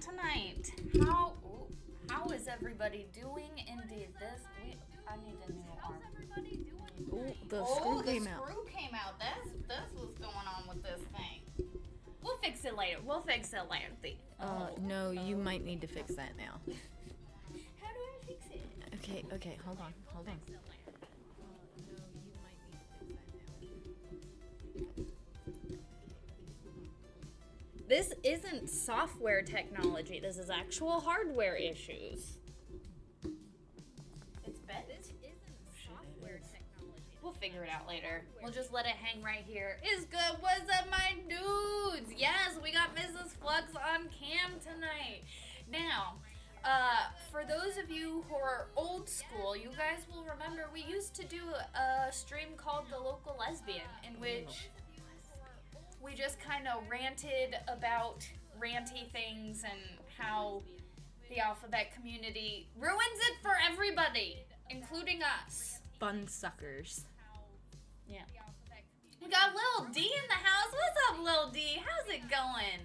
tonight? How is everybody doing? Indeed, I need a new arm. Ooh, the screw came out. The screw came out. That's what's going on with this thing. We'll fix it later. No, you might need to fix that now. How do I fix it? Okay, hold on. This isn't software technology. This is actual hardware issues. It's bent. This isn't software technology. We'll figure it out later. We'll just let it hang right here. It's good. What's up, my dudes? Yes, we got Mrs. Fluxx on cam tonight. Now, for those of you who are old school, you guys will remember we used to do a stream called The Local Lesbian, in which we just kind of ranted about ranty things and how the alphabet community ruins it for everybody, including us. Fun suckers. Yeah. We got Lil D in the house. What's up, Lil D? How's it going?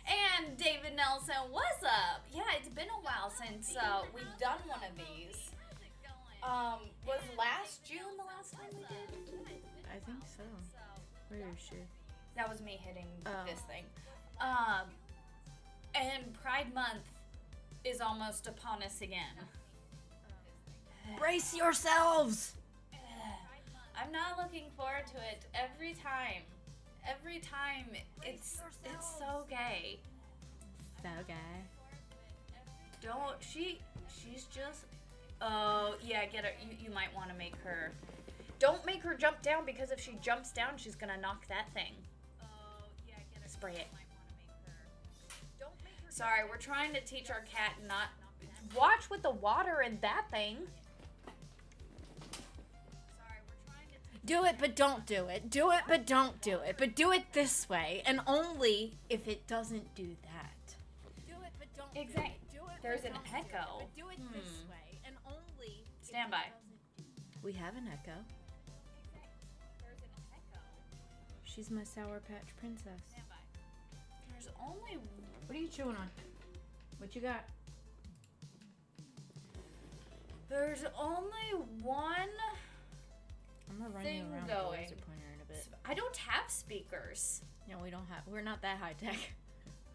And David Nelson, what's up? Yeah, it's been a while since we've done one of these. Was last June the last time we did? I think so. Pretty sure. That was me hitting this thing. And Pride Month is almost upon us again. Brace yourselves! I'm not looking forward to it every time. Every time it's so gay. So gay. She's just, oh yeah, get her. You might want to make her, don't make her jump down, because if she jumps down, she's gonna knock that thing. Spray it. Sorry, we're trying to teach our cat not watch with the water in that thing. Do it, but don't do it. Do it, but don't do it. But do it this way, and only if it doesn't do that. Do it, but don't. Exactly. There's an echo. But do it this way, and only. Stand by. We have an echo. There's an echo. She's my Sour Patch Princess. There's only. What are you chewing on? What you got? There's only one. I'm gonna run you around with the laser pointer in a bit. I don't have speakers. No, we don't have. We're not that high tech.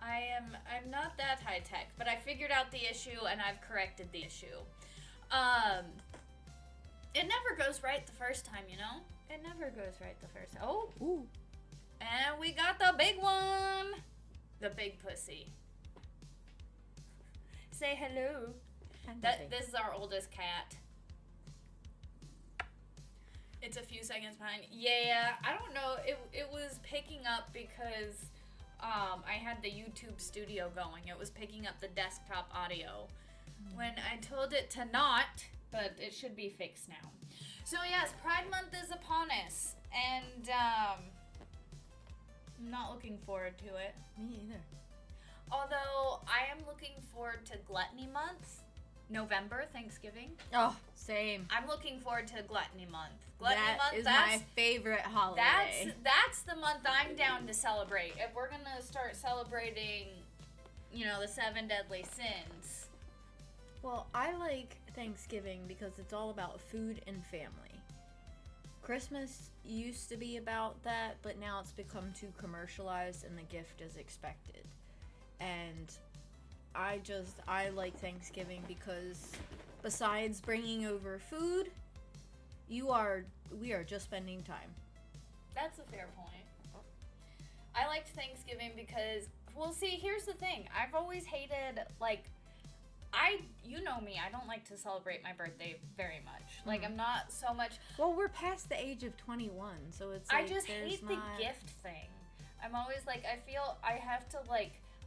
I'm not that high tech, but I figured out the issue and I've corrected the issue. It never goes right the first time, you know? It never goes right the first time. Oh, Ooh. and we got the big one. The big pussy. Say hello. This is our oldest cat. It's a few seconds behind. Yeah, I don't know. It was picking up because I had the YouTube studio going. It was picking up the desktop audio when I told it to not, but it should be fixed now. So yes, Pride Month is upon us, and I'm not looking forward to it. Me either. Although I am looking forward to Gluttony Month, November, Thanksgiving. Oh, same. I'm looking forward to Gluttony Month. That is my favorite holiday. That's the month I'm down to celebrate. If we're gonna start celebrating, the 7 deadly sins. Well, I like Thanksgiving because it's all about food and family. Christmas used to be about that, but now it's become too commercialized and the gift is expected. And I like Thanksgiving because besides bringing over food, we are just spending time. That's a fair point. I liked Thanksgiving because, well, see, here's the thing. I've always hated, you know me, I don't like to celebrate my birthday very much. I'm not so much. Well, we're past the age of 21, so it's I just hate the gift thing. I'm always I feel I have to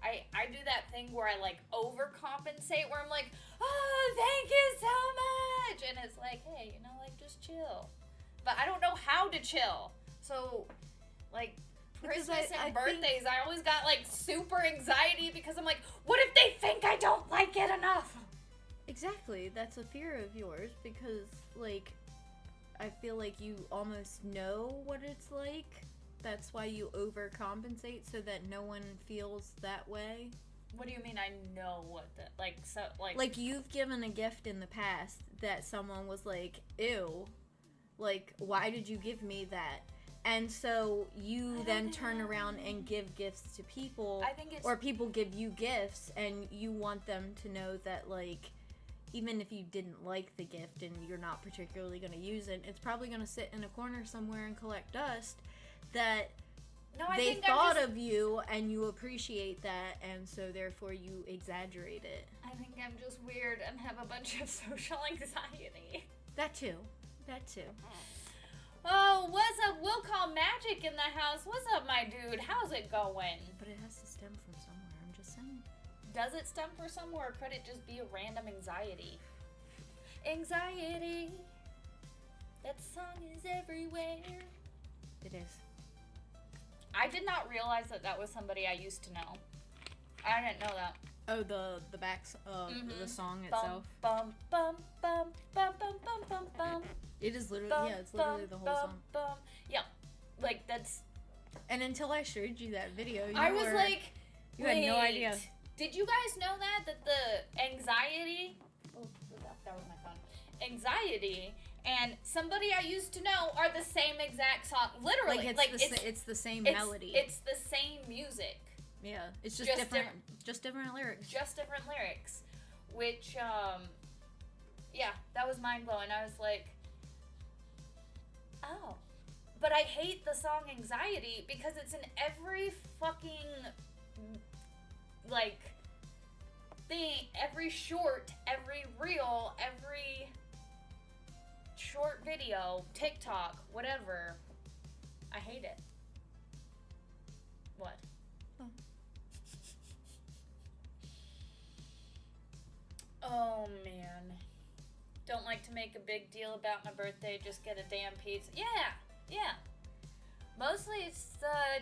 I do that thing where I overcompensate, where I'm oh, thank you so much, and it's hey, just chill. But I don't know how to chill. So Christmas and birthdays, I always got super anxiety because I'm what if they think I don't like it enough? Exactly, that's a fear of yours because I feel like you almost know what it's like. That's why you overcompensate so that no one feels that way. What do you mean I know what the, like, so, like... Like, you've given a gift in the past that someone was like, ew, like, why did you give me that? And so you then turn around and give gifts to people, I think it's... or people give you gifts, and you want them to know that, like, even if you didn't like the gift and you're not particularly going to use it, it's probably going to sit in a corner somewhere and collect dust, that... No, they thought of you, and you appreciate that, and so therefore you exaggerate it. I think I'm just weird and have a bunch of social anxiety. That too. Oh, what's up? We'll call Magic in the house. What's up, my dude? How's it going? But it has to stem from somewhere, I'm just saying. Does it stem from somewhere, or could it just be a random anxiety? Anxiety. That song is everywhere. It is. I did not realize that was somebody I used to know. I didn't know that. Oh, the backs of the song Bum, itself. bum, bum, bum, bum, bum, bum, bum, bum. It is literally, Bum, yeah, it's literally the whole bum, song. bum. Yeah, like that's... And until I showed you that video, I was like, you had no idea. Did you guys know that the anxiety... Oh, that was my phone. Anxiety... And somebody I used to know are the same exact song. Literally. It's the same melody. It's the same music. Yeah. It's just different lyrics. Just different lyrics. Which, yeah, that was mind-blowing. I was like, oh. But I hate the song Anxiety because it's in every fucking, like, thing, every short, every reel, every... short video, TikTok, whatever. I hate it. What? Oh man. Don't like to make a big deal about my birthday, just get a damn pizza. Yeah. Mostly it's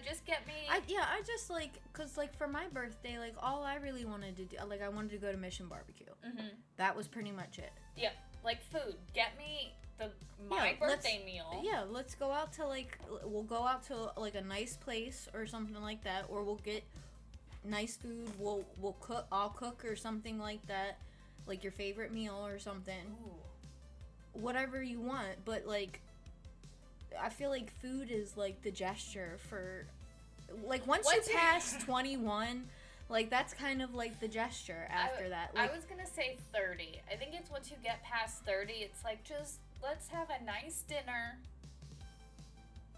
just get me... I just like, cause like for my birthday, like all I really wanted to do, like I wanted to go to Mission Barbecue. Mm-hmm. That was pretty much it. Yep, like food. Get me my birthday meal. Yeah, let's go out to we'll go out to like a nice place or something like that, or we'll get nice food. We'll cook. I'll cook or something like that, like your favorite meal or something. Ooh. Whatever you want, but like, I feel like food is like the gesture for, like once you pass 21. Like, that's kind of, like, the gesture after that. Like, I was gonna say 30. I think it's once you get past 30, it's like, just, let's have a nice dinner.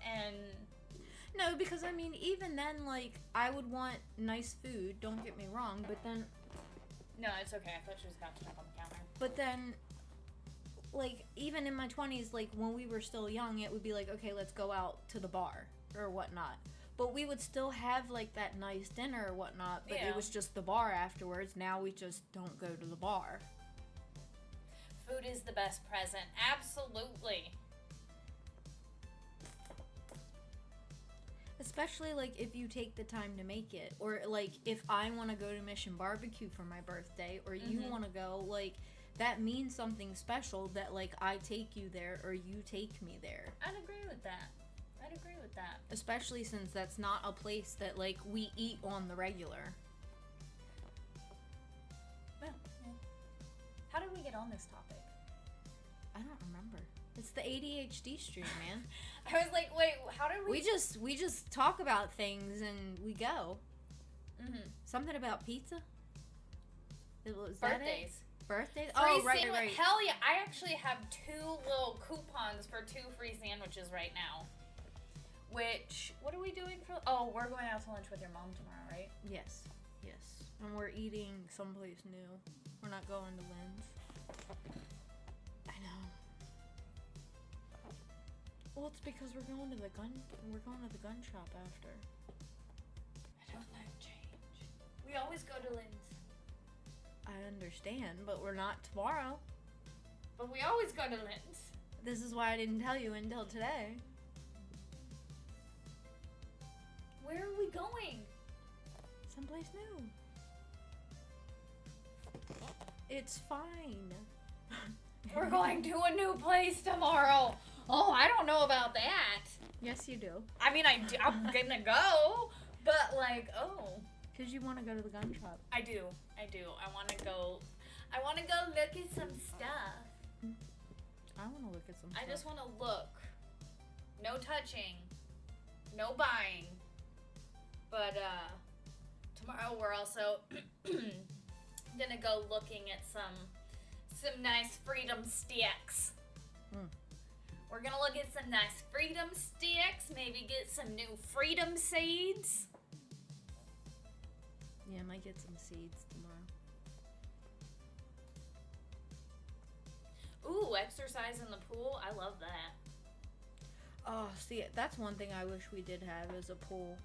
And... No, because, I mean, even then, like, I would want nice food, don't get me wrong, but then... No, it's okay. I thought she was catching up on the counter. But then, like, even in my 20s, like, when we were still young, it would be like, okay, let's go out to the bar or whatnot. But we would still have, like, that nice dinner or whatnot, but it was just the bar afterwards. Now we just don't go to the bar. Food is the best present. Absolutely. Especially, like, if you take the time to make it. Or, like, if I want to go to Mission Barbecue for my birthday, or you want to go, like, that means something special that, like, I take you there or you take me there. I'd agree with that. Especially since that's not a place that, like, we eat on the regular. Well, how did we get on this topic? I don't remember. It's the ADHD stream, man. I was like, wait, how did we... We just talk about things and we go. Mm-hmm. Something about pizza? Was Birthdays. Birthdays? Free right. Hell yeah. I actually have 2 little coupons for 2 free sandwiches right now. Which, what are we doing for... Oh, we're going out to lunch with your mom tomorrow, right? Yes. And we're eating someplace new. We're not going to Lynn's. I know. Well, it's because we're going to the gun shop after. I don't like change. We always go to Lynn's. I understand, but we're not tomorrow. But we always go to Lynn's. This is why I didn't tell you until today. Where are we going? Someplace new. It's fine. We're going to a new place tomorrow. Oh, I don't know about that. Yes, you do. I mean, I'm gonna go, but like, oh. Because you want to go to the gun shop. I do. I want to go look at some stuff. I want to look at some stuff. I just want to look. No touching. No buying. But, tomorrow we're also gonna go looking at some nice freedom sticks. We're gonna look at some nice freedom sticks, maybe get some new freedom seeds. Yeah, I might get some seeds tomorrow. Ooh, exercise in the pool. I love that. Oh, see, that's one thing I wish we did have is a pool.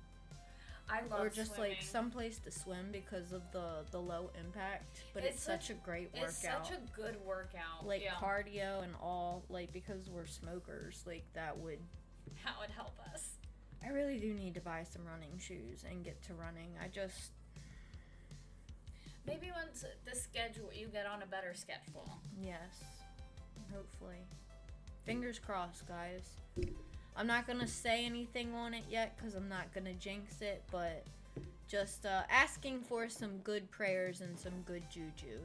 I love or just swimming. like someplace to swim because of the low impact, but it's such a great workout. It's such a good workout. Like cardio and all, like because we're smokers, like that would help us. I really do need to buy some running shoes and get to running. Maybe once the schedule, you get on a better schedule. Yes, hopefully. Fingers crossed, guys. I'm not going to say anything on it yet because I'm not going to jinx it, but just asking for some good prayers and some good juju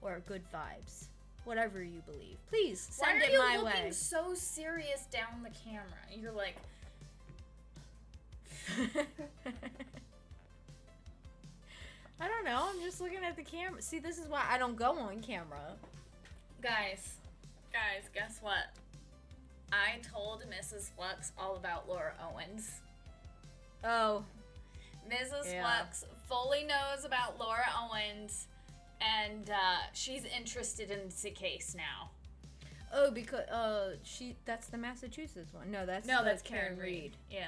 or good vibes. Whatever you believe. Please send it my way. Why are you looking so serious down the camera? You're like... I don't know. I'm just looking at the camera. See, this is why I don't go on camera. Guys, guess what? I told Mrs. Fluxx all about Laura Owens. Oh. Mrs. Fluxx fully knows about Laura Owens, and she's interested in the case now. Oh, because that's the Massachusetts one. No, that's Karen Reed. Yeah.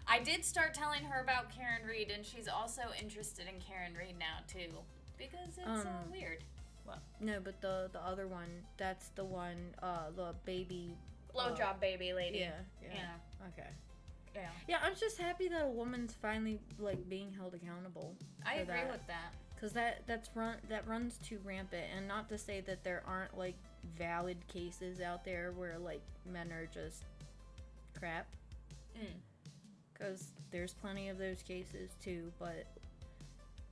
I did start telling her about Karen Reed, and she's also interested in Karen Reed now, too. Because it's weird. What? No, but the other one, that's the one, the baby... Blowjob baby lady. Yeah. Okay. Yeah. Yeah, I'm just happy that a woman's finally, like, being held accountable. I agree with that. Because that runs too rampant. And not to say that there aren't, like, valid cases out there where, like, men are just crap. Because there's plenty of those cases, too. But,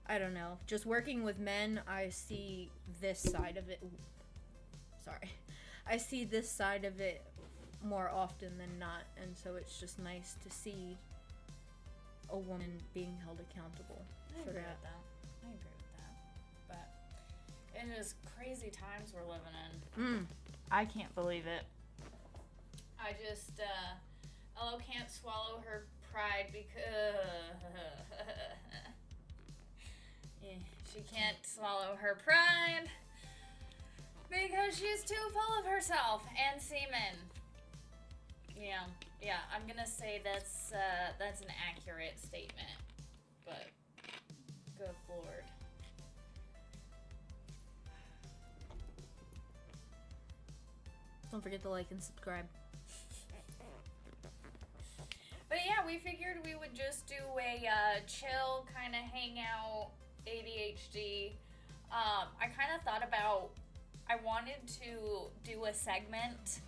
I don't know. Just working with men, I see this side of it. Sorry. I see this side of it more often than not, and so it's just nice to see a woman being held accountable for that. I agree with that. But it is crazy times we're living in. I can't believe it. I just, Elo can't swallow her pride because... she can't swallow her pride because she's too full of herself and semen. Yeah, I'm gonna say that's an accurate statement, but good lord. Don't forget to like and subscribe. But yeah, we figured we would just do a chill kind of hangout ADHD. I kind of thought about, I wanted to do a segment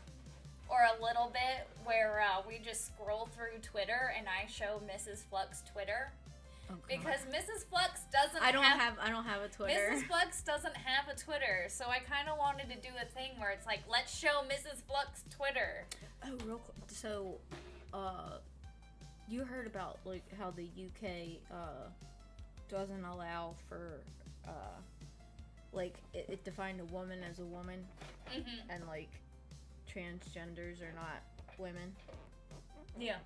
or a little bit where we just scroll through Twitter and I show Mrs. Fluxx Twitter. Oh, because Mrs. Fluxx doesn't I don't have a Twitter. Mrs. Fluxx doesn't have a Twitter, so I kind of wanted to do a thing where it's like, let's show Mrs. Fluxx Twitter. Oh, real quick. So, you heard about like how the UK doesn't allow for like it defined a woman as a woman, and like transgenders are not women. Yeah.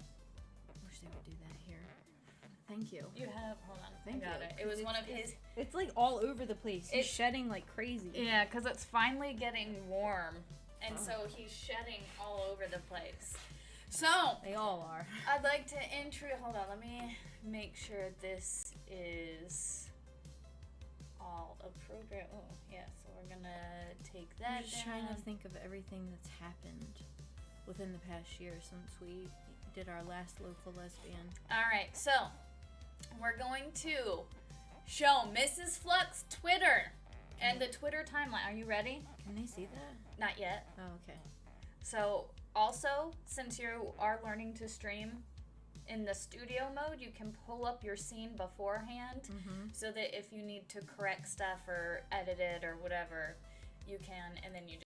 I wish they would do that here. Thank you. You have, hold on. Thank you. It was one of his. It's like all over the place. He's shedding like crazy. Yeah, because it's finally getting warm. And so he's shedding all over the place. So. They all are. I'd like to hold on, let me make sure this is all appropriate. Oh, yeah, so we're going to take that I'm just trying to think of everything that's happened within the past year since we did our last Local Lesbian. All right, so we're going to show Mrs. Fluxx Twitter and the Twitter timeline. Are you ready? Can they see that? Not yet. Oh, okay. So, also, since you are learning to stream, in the studio mode, you can pull up your scene beforehand so that if you need to correct stuff or edit it or whatever, you can, and then you just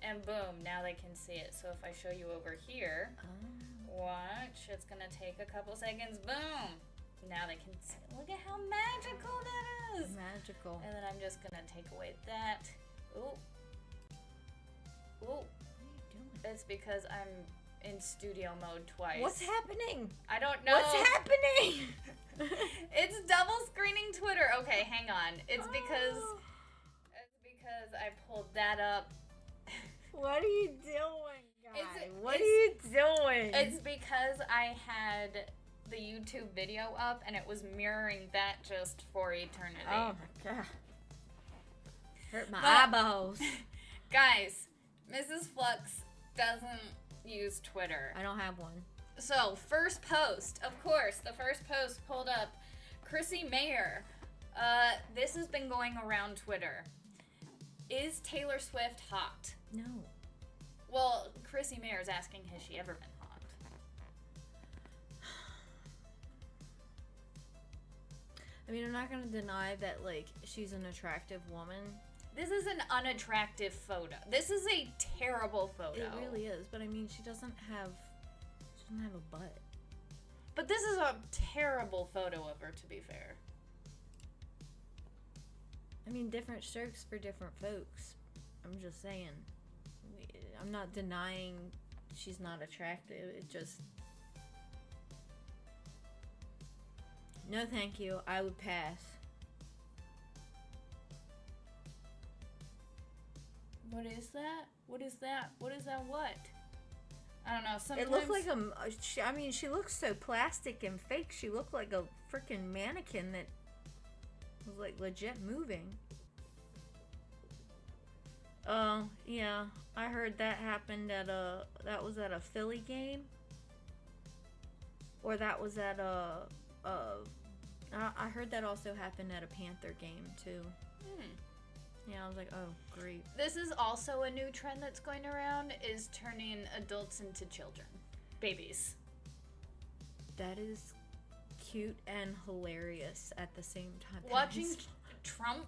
and boom, now they can see it. So if I show you over here, watch, it's gonna take a couple seconds, boom, now they can see. Look at how magical that is. Magical. And then I'm just gonna take away that. Ooh. Ooh. What are you doing? It's because I'm in studio mode twice. What's happening? I don't know. What's happening? It's double screening Twitter. Okay, hang on. It's because I pulled that up. What are you doing, guys? What are you doing? It's because I had the YouTube video up and it was mirroring that just for eternity. Oh my god. Hurt my eyeballs. Guys, Mrs. Fluxx doesn't use Twitter. I don't have one. So, first post, of course, the first post pulled up Chrissy Mayer. This has been going around Twitter. Is Taylor Swift hot? No. Well, Chrissy Mayer is asking, has she ever been hot? I mean, I'm not gonna deny that, like, she's an attractive woman. This is an unattractive photo. This is a terrible photo. It really is, but I mean, she doesn't have a butt. But this is a terrible photo of her, to be fair. I mean, different strokes for different folks. I'm just saying. I'm not denying she's not attractive. It just... No, thank you. I would pass. What is that? What is that? What is that what? I don't know. Sometimes... It looked like I mean, she looks so plastic and fake. She looked like a freaking mannequin that was, like, legit moving. Oh, yeah. I heard that happened at that was at a Philly game. Or that was at I heard that also happened at a Panther game, too. Yeah, I was like, oh, great. This is also a new trend that's going around, is turning adults into children. Babies. That is cute and hilarious at the same time. Watching Trump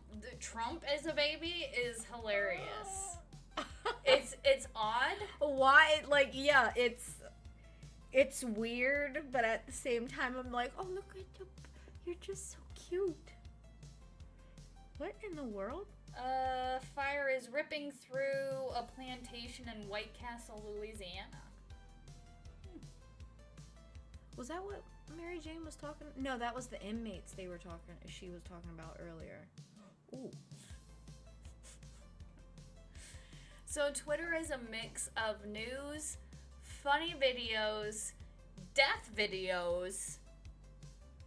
as a baby is hilarious. It's odd. Why? Like, yeah, it's weird, but at the same time, I'm like, oh, look at you. You're just so cute. What in the world? Fire is ripping through a plantation in White Castle, Louisiana. Was that what Mary Jane was talking? No, that was the inmates she was talking about earlier. Ooh. So Twitter is a mix of news, funny videos, death videos,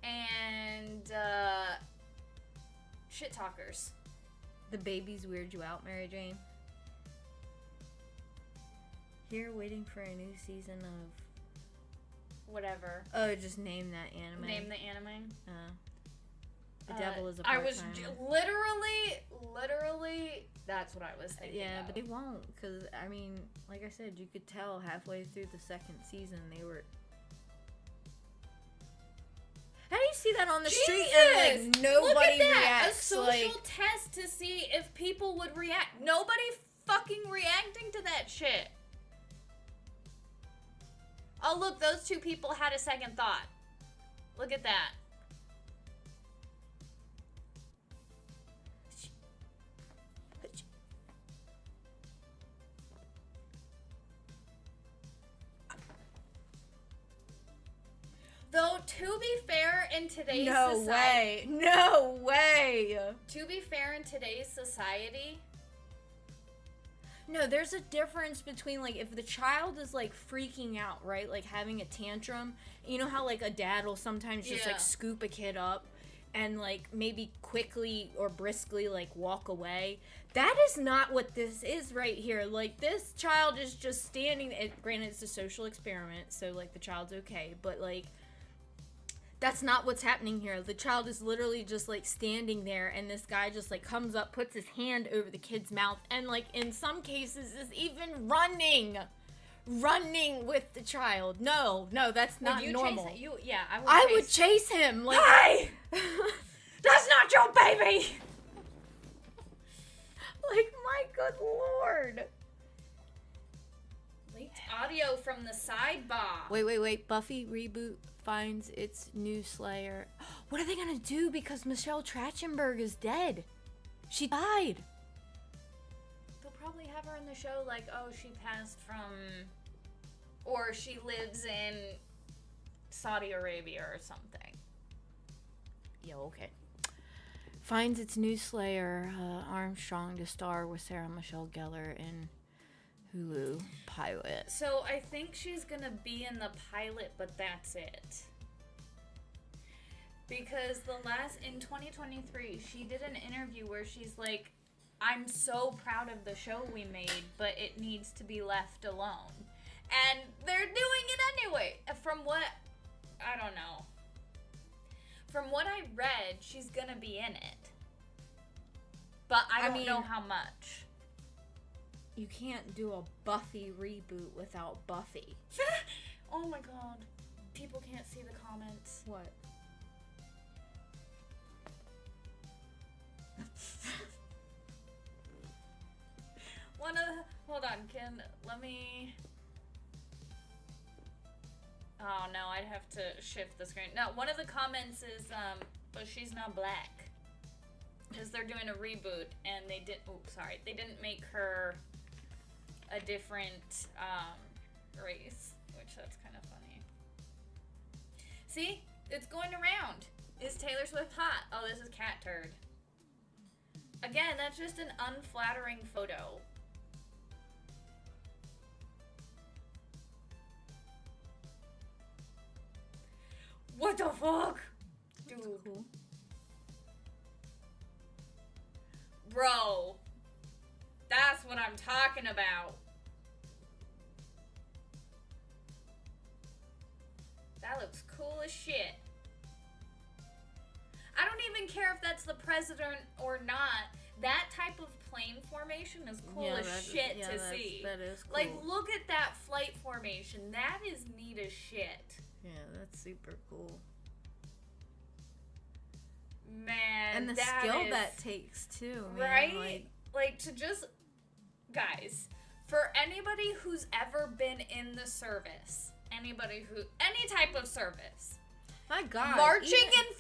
and shit talkers. The babies weird you out, Mary Jane? Here waiting for a new season of... Whatever. Oh, just name that anime. Name the anime? The devil is a I part-time. was literally, that's what I was thinking Yeah, of. but they won't, because, I mean, like I said, you could tell halfway through the second season they were... How do you see that on the street and, like, nobody Look at that. reacts? A social test to see if people would react. Nobody fucking reacting to that shit. Oh, look, those two people had a second thought. Look at that. Though, to be fair, in today's society... No way! To be fair, in today's society... No, there's a difference between, like, if the child is, like, freaking out, right? Like, having a tantrum. You know how, like, a dad will sometimes just, like, scoop a kid up and, like, maybe quickly or briskly, like, walk away? That is not what this is right here. Like, this child is just standing... Granted, it's a social experiment, so, like, the child's okay. But, like... That's not what's happening here. The child is literally just, like, standing there, and this guy just, like, comes up, puts his hand over the kid's mouth, and, like, in some cases is even running running with the child. No, that's not normal. I would chase him. Like, Hey! That's not your baby! like, my good lord. Leaked audio from the sidebar. Wait. Buffy reboot finds its new slayer. What are they gonna do? Because Michelle Trachtenberg is dead. She died. They'll probably have her in the show like, oh, she passed from... Or she lives in Saudi Arabia or something. Yo, okay. Finds its new slayer, Armstrong, to star with Sarah Michelle Gellar in Hulu pilot. So I think she's gonna be in the pilot, but that's it. Because in 2023, she did an interview where she's like, I'm so proud of the show we made, but it needs to be left alone. And they're doing it anyway. I don't know. From what I read, she's gonna be in it. But I don't know how much. You can't do a Buffy reboot without Buffy. Oh my god. People can't see the comments. What? Hold on, let me... Oh no, I'd have to shift the screen. No, one of the comments is, but she's not black. Because they're doing a reboot, and they didn't make her a different, race. Which, that's kind of funny. See? It's going around. Is Taylor Swift hot? Oh, this is cat turd. Again, that's just an unflattering photo. What the fuck? Dude. Cool. Bro. That's what I'm talking about. That looks cool as shit. I don't even care if that's the president or not. That type of plane formation is cool as shit to see. That is cool. Like, look at that flight formation. That is neat as shit. Yeah, that's super cool. Man, and the skill that takes too, man. Right? Like to just, guys, for anybody who's ever been in the service, any type of service, my God, marching in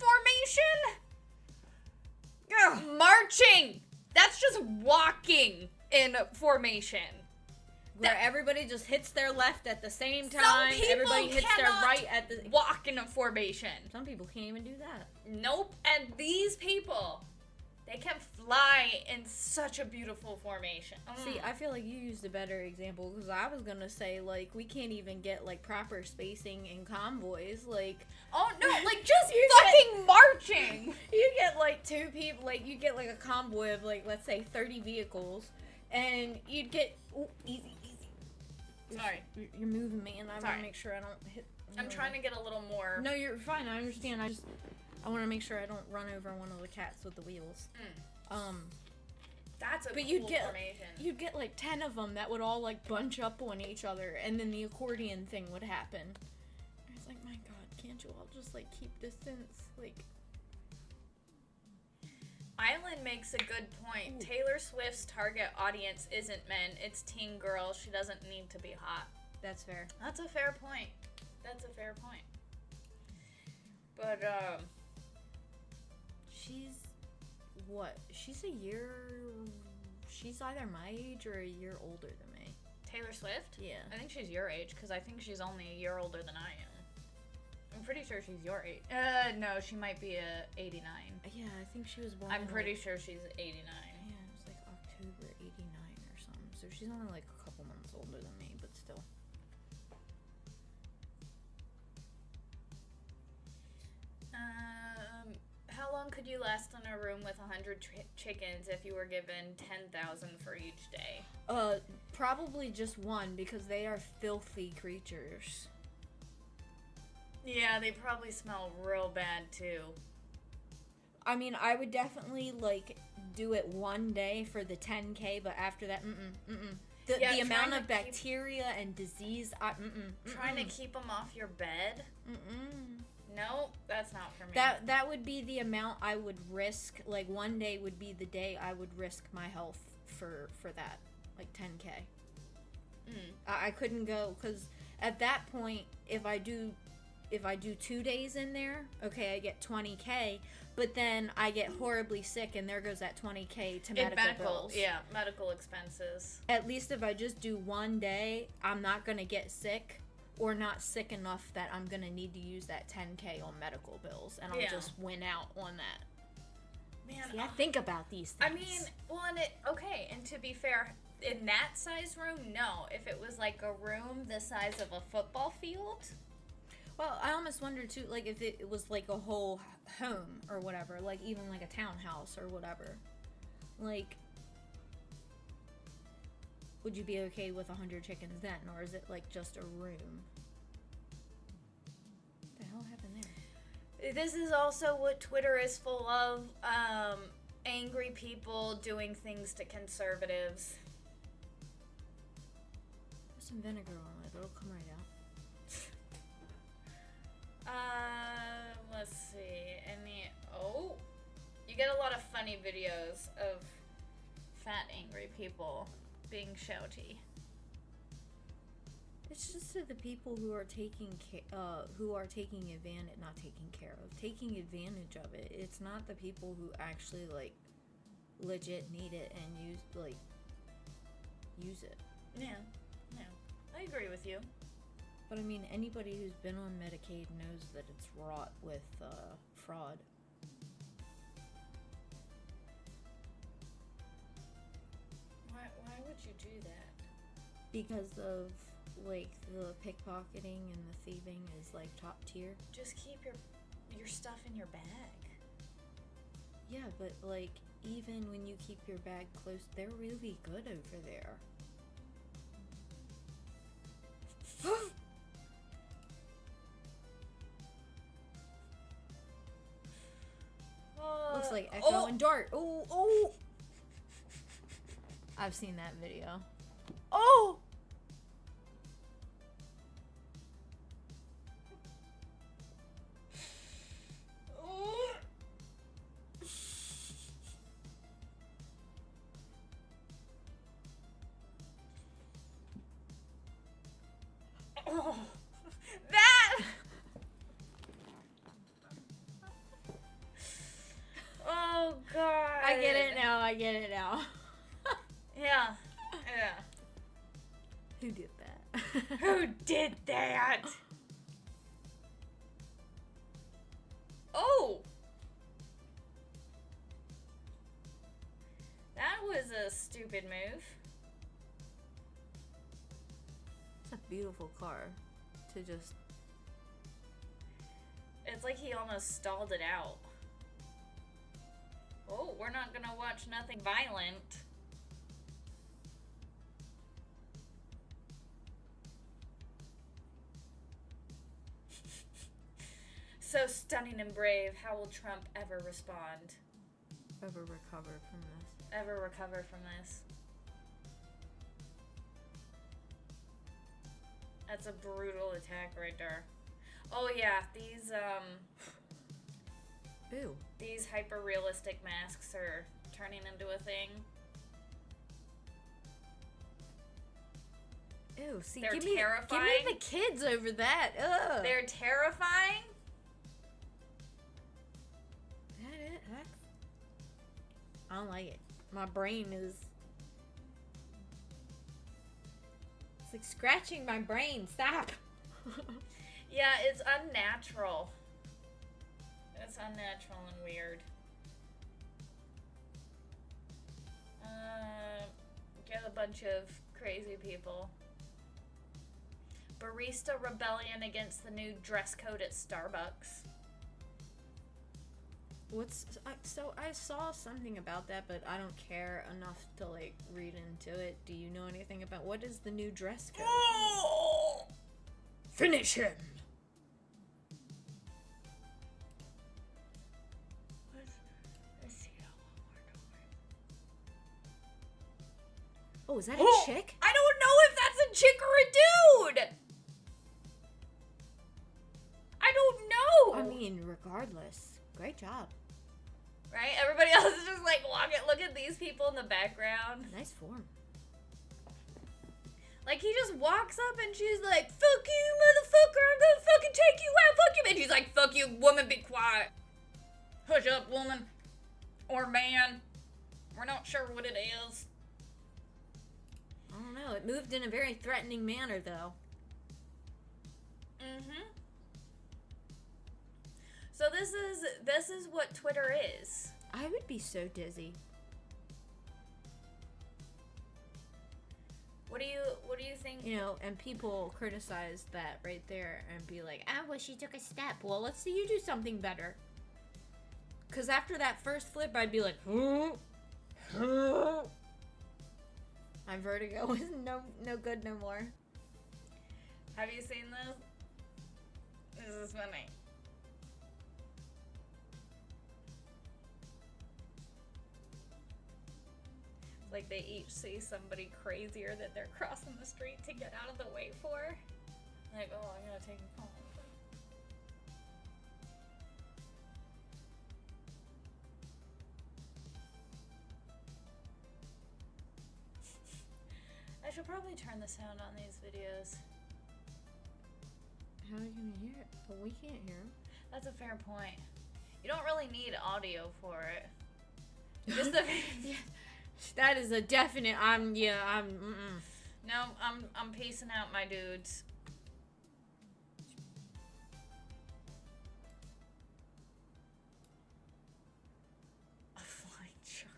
formation, marching. That's just walking in formation. Where everybody just hits their left at the same time. Everybody hits their right at the... walk in a formation. Some people can't even do that. Nope. And these people, they can fly in such a beautiful formation. See, I feel like you used a better example, because I was going to say, like, we can't even get, like, proper spacing in convoys. Like... Oh, no. Like, just fucking marching. You get, like, two people... Like, you get, like, a convoy of, like, let's say 30 vehicles. And you'd get... Ooh, easy. Sorry. You're moving me, and I want to make sure I don't hit... I'm trying to get a little more... No, you're fine. I understand. I want to make sure I don't run over one of the cats with the wheels. That's a cool formation. You'd get, like, 10 of them that would all, like, bunch up on each other, and then the accordion thing would happen. I was like, my God, can't you all just, like, keep distance? Like... Island makes a good point. Ooh. Taylor Swift's target audience isn't men, it's teen girls. She doesn't need to be hot. That's fair. That's a fair point. But, she's... What? She's either my age or a year older than me. Taylor Swift? Yeah. I think she's your age, because I think she's only a year older than I am. I'm pretty sure she's your age. No, she might be 89. Yeah, I think she was born I'm pretty sure she's 89. Yeah, it was like October 89 or something. So she's only like a couple months older than me, but still. How long could you last in a room with 100 chickens if you were given 10,000 for each day? Probably just one, because they are filthy creatures. Yeah, they probably smell real bad, too. I mean, I would definitely, like, do it one day for the 10K, but after that, The amount of bacteria and disease. Trying to keep them off your bed. No, that's not for me. That would be the amount I would risk. Like, one day would be the day I would risk my health for that. Like 10K. I couldn't go, because at that point, if I do 2 days in there, okay, I get 20K, but then I get horribly sick, and there goes that 20K to medical bills. Yeah, medical expenses. At least if I just do 1 day, I'm not going to get sick, or not sick enough that I'm going to need to use that 10K on medical bills, and I'll just win out on that. Man, see, I think about these things. I mean, well, and to be fair, in that size room, no. If it was like a room the size of a football field. Well, I almost wonder too, like, if it was like a whole home or whatever, like even like a townhouse or whatever. Like, would you be okay with 100 chickens then, or is it like just a room? What the hell happened there? This is also what Twitter is full of. Angry people doing things to conservatives. Put some vinegar on it, it'll come right out. Let's see. You get a lot of funny videos of fat, angry people being shouty. It's just to the people who are taking taking advantage of it. It's not the people who actually like legit need it and use it. Yeah, I agree with you. But I mean, anybody who's been on Medicaid knows that it's wrought with fraud. Why would you do that? Because of like the pickpocketing and the thieving is like top tier. Just keep your stuff in your bag. Yeah, but like even when you keep your bag close, they're really good over there. Looks like Echo and Dart. Oh! I've seen that video. Oh! That! Oh, God. I get it now. Yeah. Who did that? Who did that? Oh! That was a stupid move. It's a beautiful car to just... It's like he almost stalled it out. Oh, we're not gonna watch nothing violent. So stunning and brave. How will Trump ever respond? Ever recover from this? Ever recover from this? That's a brutal attack right there. Oh yeah, these hyper-realistic masks are turning into a thing. Ew, see, they're terrifying. Give me the kids over that. Ugh. They're terrifying. I don't like it. My brain is... It's like scratching my brain. Stop. Yeah, it's unnatural. It's unnatural and weird. Get a bunch of crazy people. Barista rebellion against the new dress code at Starbucks. So I saw something about that, but I don't care enough to like read into it. Do you know anything about what is the new dress code? Oh! Finish him. Let's see how long Oh, is that a chick? I don't know if that's a chick or a dude. I don't know. I mean, regardless, great job. Right? Everybody else is just like, look at these people in the background. Nice form. Like, he just walks up and she's like, fuck you, motherfucker, I'm gonna fucking take you out, fuck you. And he's like, fuck you, woman, be quiet. Hush up, woman. Or man. We're not sure what it is. I don't know. It moved in a very threatening manner, though. Mm-hmm. So this is what Twitter is. I would be so dizzy. What do you think? You know, and people criticize that right there and be like, well, she took a step. Well, let's see you do something better. Because after that first flip, I'd be like, my vertigo is no good no more. Have you seen this? This is funny. Like they each see somebody crazier that they're crossing the street to get out of the way for. Like, oh, I'm gonna take a call. I should probably turn the sound on these videos. How are you gonna hear it? Well, we can't hear him. That's a fair point. You don't really need audio for it. Just the yeah. That is a definite. No, I'm piecing out my dudes. A flying shark.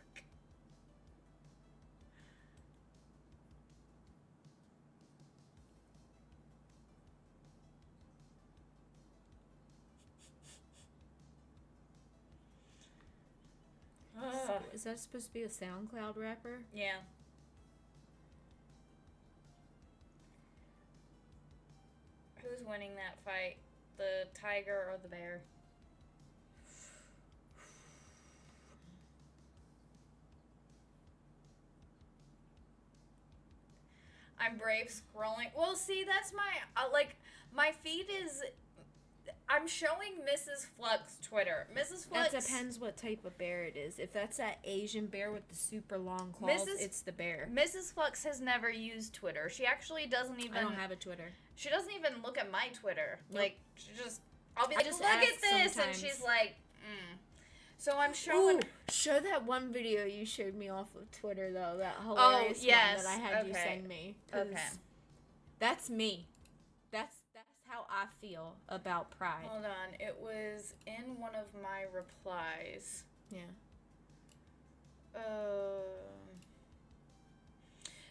Is that supposed to be a SoundCloud rapper? Yeah. Who's winning that fight? The tiger or the bear? I'm brave scrolling. Well, see, that's my, my feed is, I'm showing Mrs. Fluxx Twitter. Mrs. Fluxx. That depends what type of bear it is. If that's that Asian bear with the super long claws, it's the bear. Mrs. Fluxx has never used Twitter. She actually doesn't even. I don't have a Twitter. She doesn't even look at my Twitter. Nope. Like, she just. I'll be like, just look at this, sometimes. and she's like, So I'm showing. Ooh, show that one video you showed me off of Twitter though. That hilarious one that I had you send me. Okay. That's me. That's how I feel about pride. Hold on. It was in one of my replies. Yeah.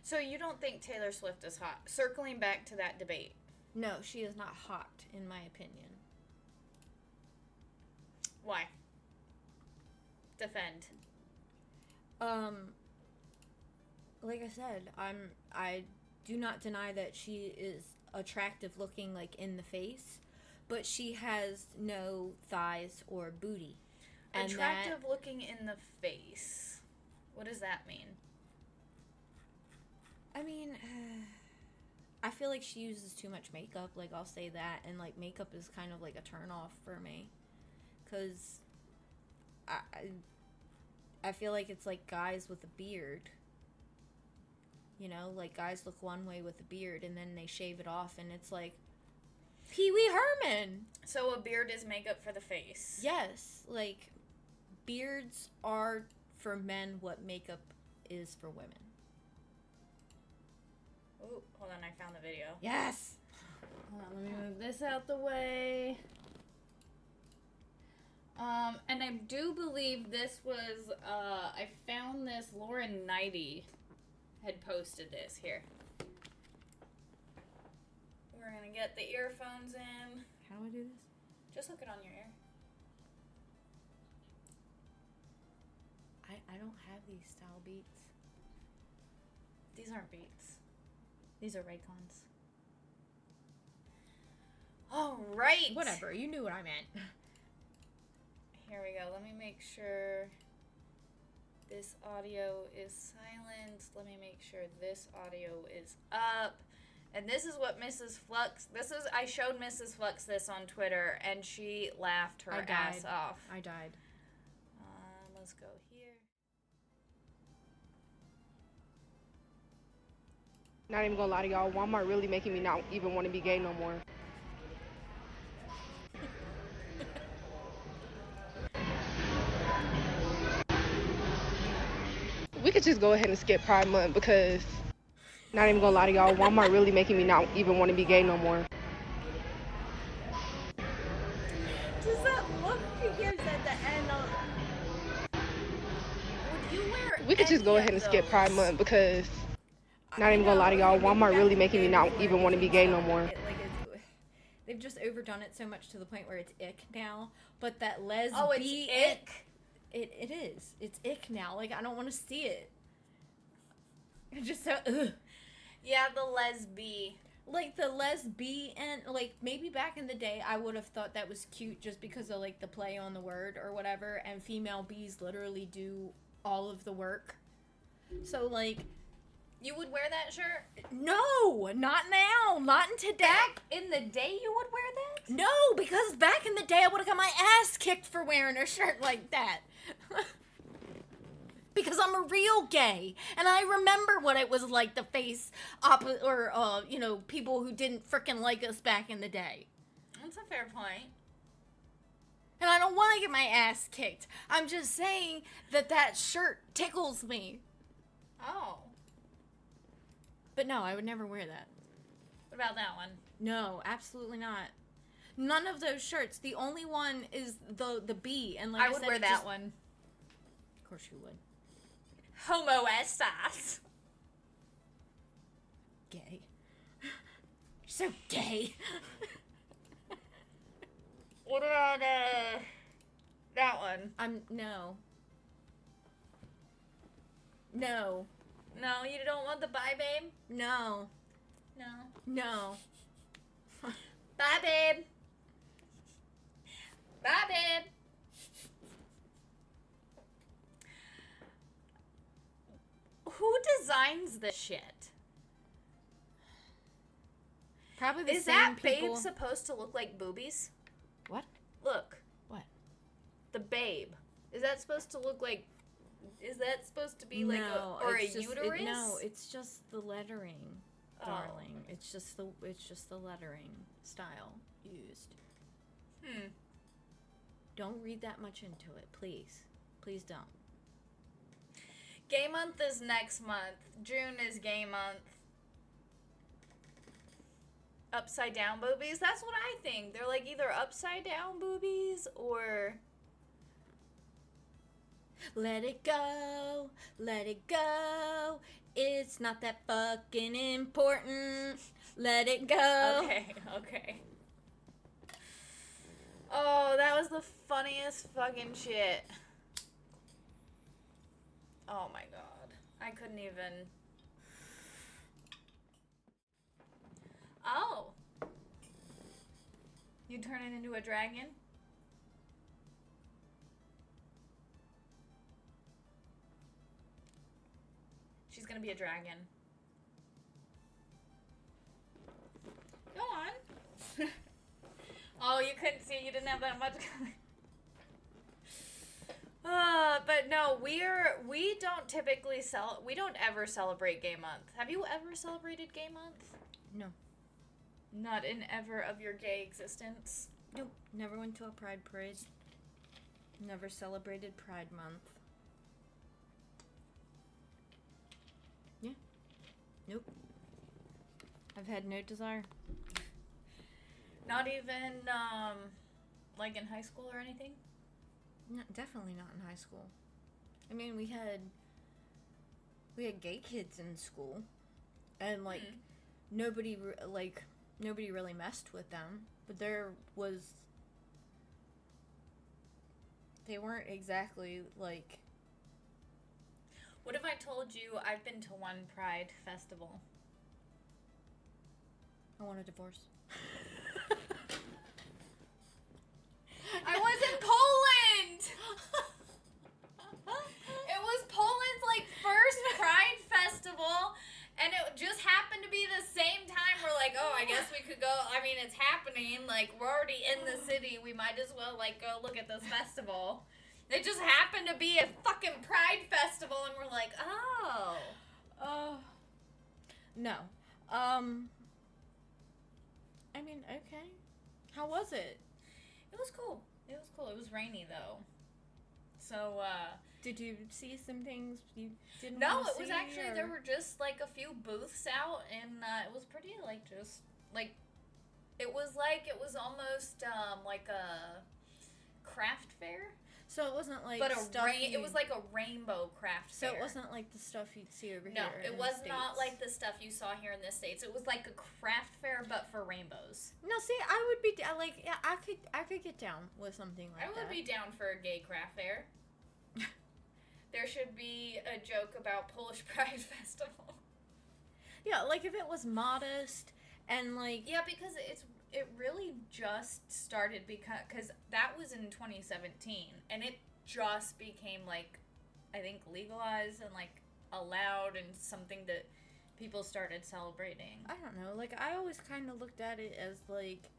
So you don't think Taylor Swift is hot? Circling back to that debate. No, she is not hot, in my opinion. Why? Defend. Like I said, I do not deny that she is attractive looking, like, in the face, but she has no thighs or booty. And attractive looking in the face. What does that mean? I mean, I feel like she uses too much makeup, like, I'll say that, and, like, makeup is kind of like a turn off for me, because I feel like it's like guys with a beard. You know, like guys look one way with a beard and then they shave it off and it's like Pee Wee Herman. So a beard is makeup for the face. Yes, like beards are for men what makeup is for women. Oh, hold on, I found the video. Yes. Hold on, let me move this out the way. And I do believe this was, I found this, Lauren Nighty had posted this here. We're gonna get the earphones in. How do I do this? Just hook it on your ear. I don't have these style beats. These aren't Beats. These are Raycons. All right. Whatever, you knew what I meant. Here we go. Let me make sure. This audio is silent. Let me make sure this audio is up. And this is what Mrs. Fluxx, I showed Mrs. Fluxx this on Twitter, and she laughed her ass off. I died. Let's go here. Not even gonna lie to y'all, Walmart really making me not even want to be gay no more. We could just go ahead and skip Pride Month because, not even gonna lie to y'all, Walmart really making me not even want to be gay no more. Just that look he gives at the end of... Would you wear We could just go ahead and skip Pride Month because, not even gonna lie to y'all, Walmart really making me not even want to be gay no more. They've just overdone it so much to the point where it's ick now. But that lesbian... Oh, it's ick? It is. It's ick now. Like, I don't want to see it. It's just so... Ugh. Yeah, the lesbi. Like, the lesbian... Like, maybe back in the day, I would have thought that was cute just because of, like, the play on the word or whatever. And female bees literally do all of the work. So, like... You would wear that shirt? No! Not now! Not in today! Back in the day you would wear that? No! Because back in the day, I would have got my ass kicked for wearing a shirt like that. Because I'm a real gay. And I remember what it was like to face people who didn't frickin' like us back in the day. That's a fair point. And I don't want to get my ass kicked. I'm just saying that shirt tickles me. Oh. But no, I would never wear that. What about that one? No, absolutely not. None of those shirts. The only one is the bee. And like I would wear that one. Of course you would. Homo estas. Gay. So gay. What about that one? No. No. No, you don't want the bye babe? No. No. No. Bye babe. Bye babe. Who designs this shit? Probably the Is same that people. babe supposed to look like boobies? What? Look. What? The babe. Is that supposed to look like... Is that supposed to be like a uterus? No, it's just the lettering, darling. Oh. It's just the lettering style used. Don't read that much into it, please. Please don't. Gay month is next month. June is gay month. Upside down boobies? That's what I think. They're like either upside down boobies or... Let it go, it's not that fucking important, let it go. Okay. Oh, that was the funniest fucking shit. Oh my god. I couldn't even... Oh. You turn it into a dragon? She's gonna be a dragon. Go on. Oh, you couldn't see. You didn't have that much. But no, we don't ever celebrate Gay Month. Have you ever celebrated Gay Month? No. Not in ever of your gay existence? Nope. Never went to a pride parade. Never celebrated Pride Month. Yeah. Nope. I've had no desire. Not even, like in high school or anything? No, definitely not in high school. I mean, we had gay kids in school, and like nobody really messed with them. But they weren't exactly like. What if I told you I've been to one Pride festival? I want a divorce. I was in Poland! It was Poland! guess we could go. I mean, it's happening. Like, we're already in the city. We might as well, like, go look at this festival. It just happened to be a fucking Pride festival, and we're like, oh. No. I mean, okay. How was it? It was cool. It was rainy, though. So, Did you see some things you didn't no, want to it was see, actually, or? there were just, like, a few booths out, and, it was pretty, like, just, like, it was almost, like a craft fair. So it wasn't like But stuff it was like a rainbow craft fair. So it wasn't like the stuff you'd see over here. No, it in was the not States. like the stuff you saw here in the States. It was like a craft fair, but for rainbows. No, see, I would be like, yeah, I could get down with something like that. I would be down for a gay craft fair. There should be a joke about Polish Pride Festival. Yeah, like if it was modest and like. Yeah, because it really just started because that was in 2017, and it just became, like, I think legalized and, like, allowed and something that people started celebrating. I don't know, like, I always kind of looked at it as, like,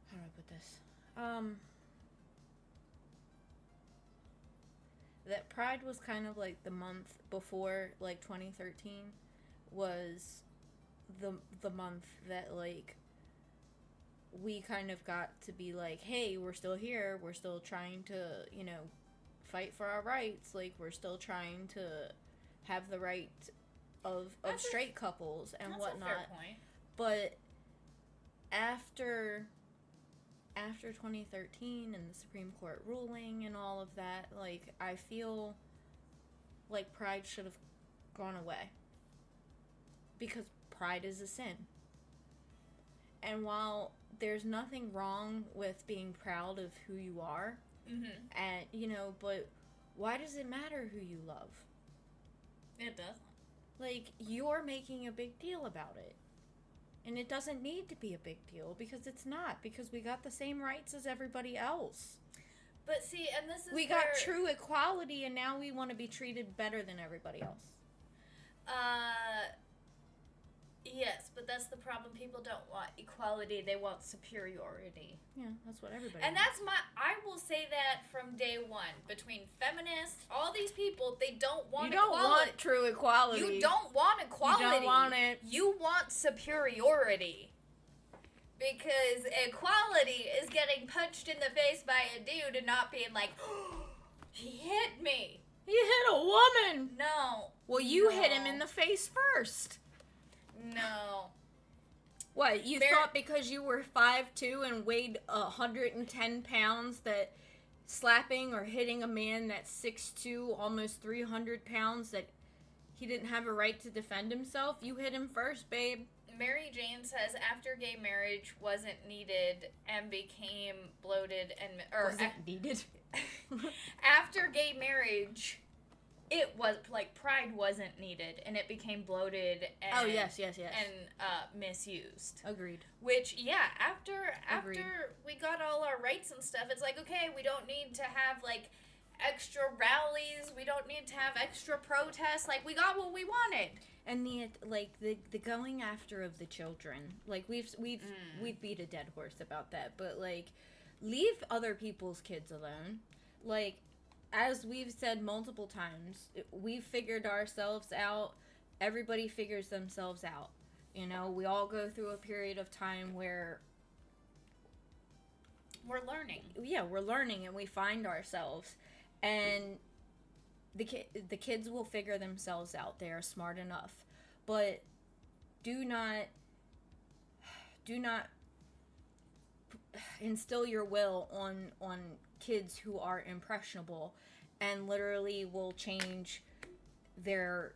how do I put this? That Pride was kind of like the month before, like, 2013 was the month that, like, we kind of got to be like, hey, we're still here, we're still trying to, you know, fight for our rights, like, we're still trying to have the right of straight couples and whatnot. That's a fair point. But after 2013 and the Supreme Court ruling and all of that, like, I feel like Pride should have gone away. Because pride is a sin. And while there's nothing wrong with being proud of who you are, and, you know, but why does it matter who you love? It doesn't. Like, you're making a big deal about it. And it doesn't need to be a big deal, because it's not. Because we got the same rights as everybody else. But see, and this is we got true equality, and now we want to be treated better than everybody else. Yes, but that's the problem. People don't want equality. They want superiority. Yeah, that's what everybody And wants. I will say that from day one. Between feminists, all these people, they don't want equality. You don't want true equality. You don't want equality. You don't want it. You want superiority. Because equality is getting punched in the face by a dude and not being like, oh, he hit me. He hit a woman. No. Well, you hit him in the face first. No. What, you thought because you were 5'2" and weighed 110 pounds that slapping or hitting a man that's 6'2", almost 300 pounds, that he didn't have a right to defend himself? You hit him first, babe. Mary Jane says after gay marriage wasn't needed and became bloated and... needed? After gay marriage... It was, like, pride wasn't needed, and it became bloated and... Oh, yes. And, misused. Agreed. Which, yeah, after Agreed. we got all our rights and stuff, it's like, okay, we don't need to have, like, extra rallies, we don't need to have extra protests, like, we got what we wanted. And the going after of the children, like, we've beat a dead horse about that, but, like, leave other people's kids alone. Like, as we've said multiple times, we've figured ourselves out. Everybody figures themselves out. You know, we all go through a period of time where we're learning. Yeah, we're learning, and we find ourselves. And the kids will figure themselves out. They are smart enough. But do not instill your will on kids who are impressionable and literally will change their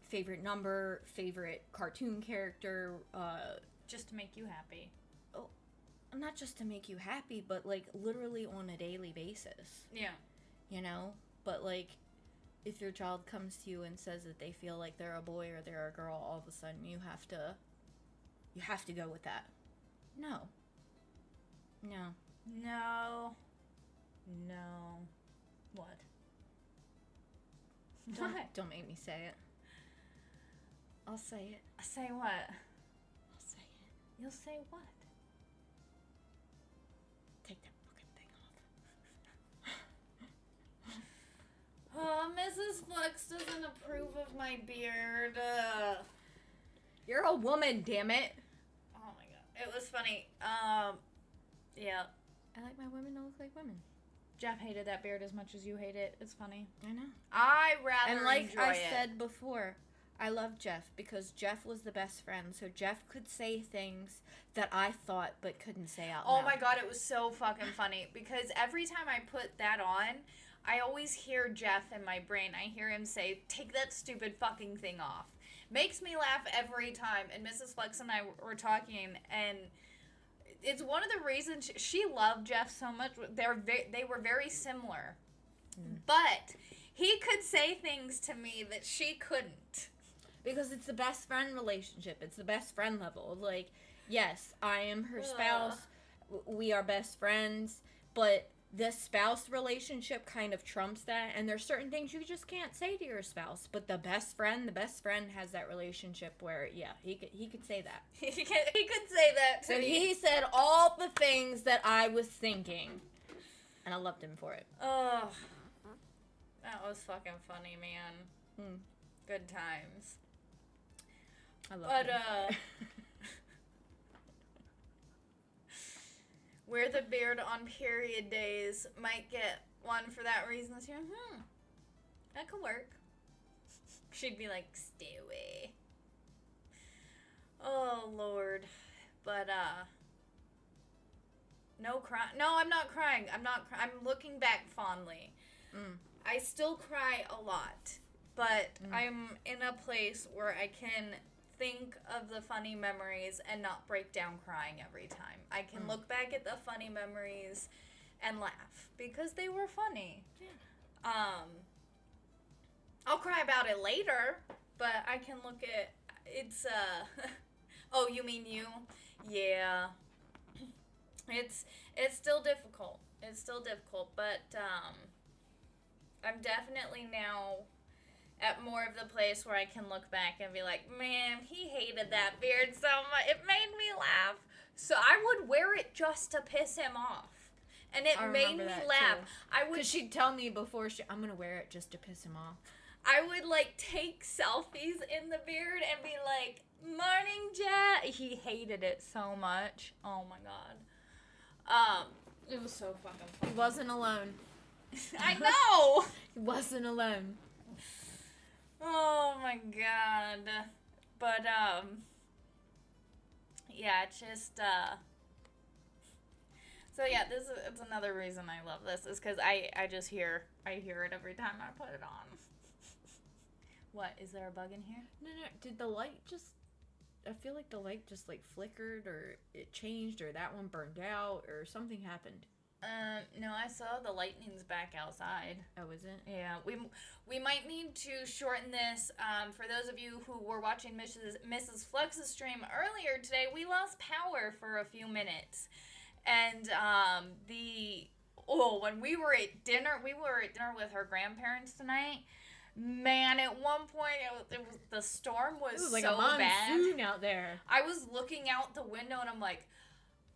favorite number, favorite cartoon character, just to make you happy. Oh, not just to make you happy, but, like, literally on a daily basis. Yeah. You know? But, like, if your child comes to you and says that they feel like they're a boy or they're a girl, all of a sudden you have to go with that. No. What? Don't make me say it. I'll say it. Say what? I'll say it. You'll say what? Take that fucking thing off. Oh, Mrs. Fluxx doesn't approve of my beard. You're a woman, damn it. Oh my god. It was funny. Yeah. I like my women to look like women. Jeff hated that beard as much as you hate it. It's funny. I know. I rather And like enjoy I it. said before, I love Jeff because Jeff was the best friend. So Jeff could say things that I thought but couldn't say out loud. Oh my god, it was so fucking funny because every time I put that on, I always hear Jeff in my brain. I hear him say, "Take that stupid fucking thing off." Makes me laugh every time. And Mrs. Fluxx and I were talking, and it's one of the reasons she loved Jeff so much. They were very similar. But he could say things to me that she couldn't. Because it's the best friend relationship. It's the best friend level. Like, yes, I am her spouse. We are best friends. But the spouse relationship kind of trumps that. And there's certain things you just can't say to your spouse. But the best friend has that relationship where, yeah, he could say that. He could say that to So me. he said all the things that I was thinking. And I loved him for it. Oh, that was fucking funny, man. Good times. I love him. Wear the beard on period days. Might get one for that reason too. That could work. She'd be like, stay away. Oh, Lord. But, no crying. No, I'm not crying. I'm looking back fondly. I still cry a lot. But I'm in a place where I can think of the funny memories and not break down crying every time. I can look back at the funny memories and laugh because they were funny. Yeah. I'll cry about it later, but I can look at it's oh, you mean you? Yeah. It's still difficult. It's still difficult, but I'm definitely now at more of the place where I can look back and be like, man, he hated that beard so much. It made me laugh. So I would wear it just to piss him off. And it made me laugh. Because she'd tell me before, I'm going to wear it just to piss him off. I would, like, take selfies in the beard and be like, morning, Jack. He hated it so much. Oh, my God. It was so fucking funny. He wasn't alone. I know! He wasn't alone. Oh my god. But, yeah, it's just, so yeah, it's another reason I love this, is because I hear it every time I put it on. What, is there a bug in here? No, did the light just, I feel like the light just, like, flickered, or it changed, or that one burned out, or something happened. No, I saw the lightning's back outside. Oh, is it? Yeah, we might need to shorten this. For those of you who were watching Mrs. Fluxx's stream earlier today, we lost power for a few minutes. And, when we were at dinner with her grandparents tonight. Man, at one point, the storm was so like bad. a monsoon out there. I was looking out the window and I'm like,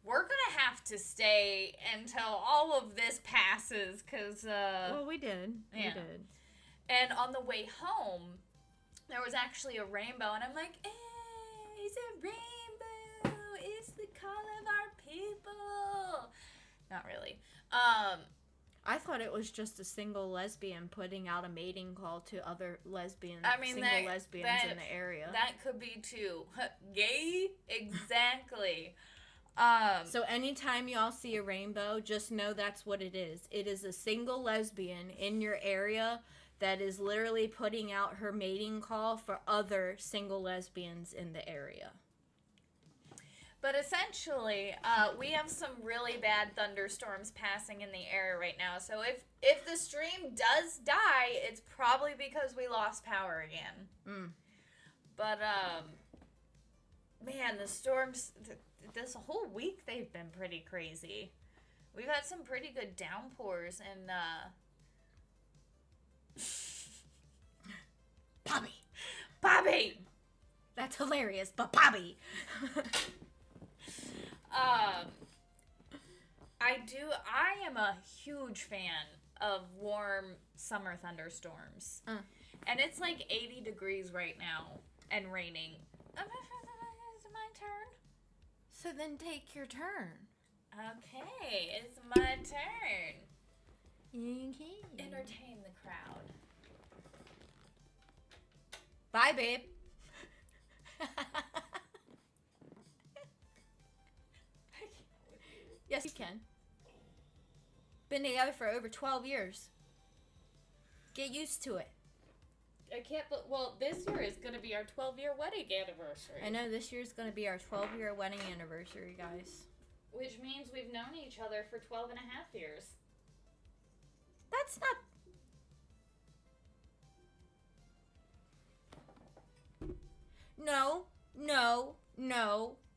we're gonna have to stay until all of this passes, cause well, we did. Yeah. We did. And on the way home, there was actually a rainbow, and I'm like, hey, it's a rainbow. It's the call of our people. Not really. I thought it was just a single lesbian putting out a mating call to other lesbians. Lesbians in the area. That could be too. Gay? Exactly. So anytime y'all see a rainbow, just know that's what it is. It is a single lesbian in your area that is literally putting out her mating call for other single lesbians in the area. But essentially, we have some really bad thunderstorms passing in the area right now. So if the stream does die, it's probably because we lost power again. But, man, the storms, this whole week they've been pretty crazy. We've had some pretty good downpours, and, Bobby! That's hilarious, but Bobby. I am a huge fan of warm summer thunderstorms. And it's like 80 degrees right now and raining. It's my turn. So then take your turn. Okay, it's my turn. Okay. Entertain the crowd. Bye, babe. Yes, you can. Been together for over 12 years. Get used to it. I can't, well, this year is going to be our 12-year wedding anniversary. I know this year's going to be our 12-year wedding anniversary, guys. Which means we've known each other for 12 and a half years. That's not...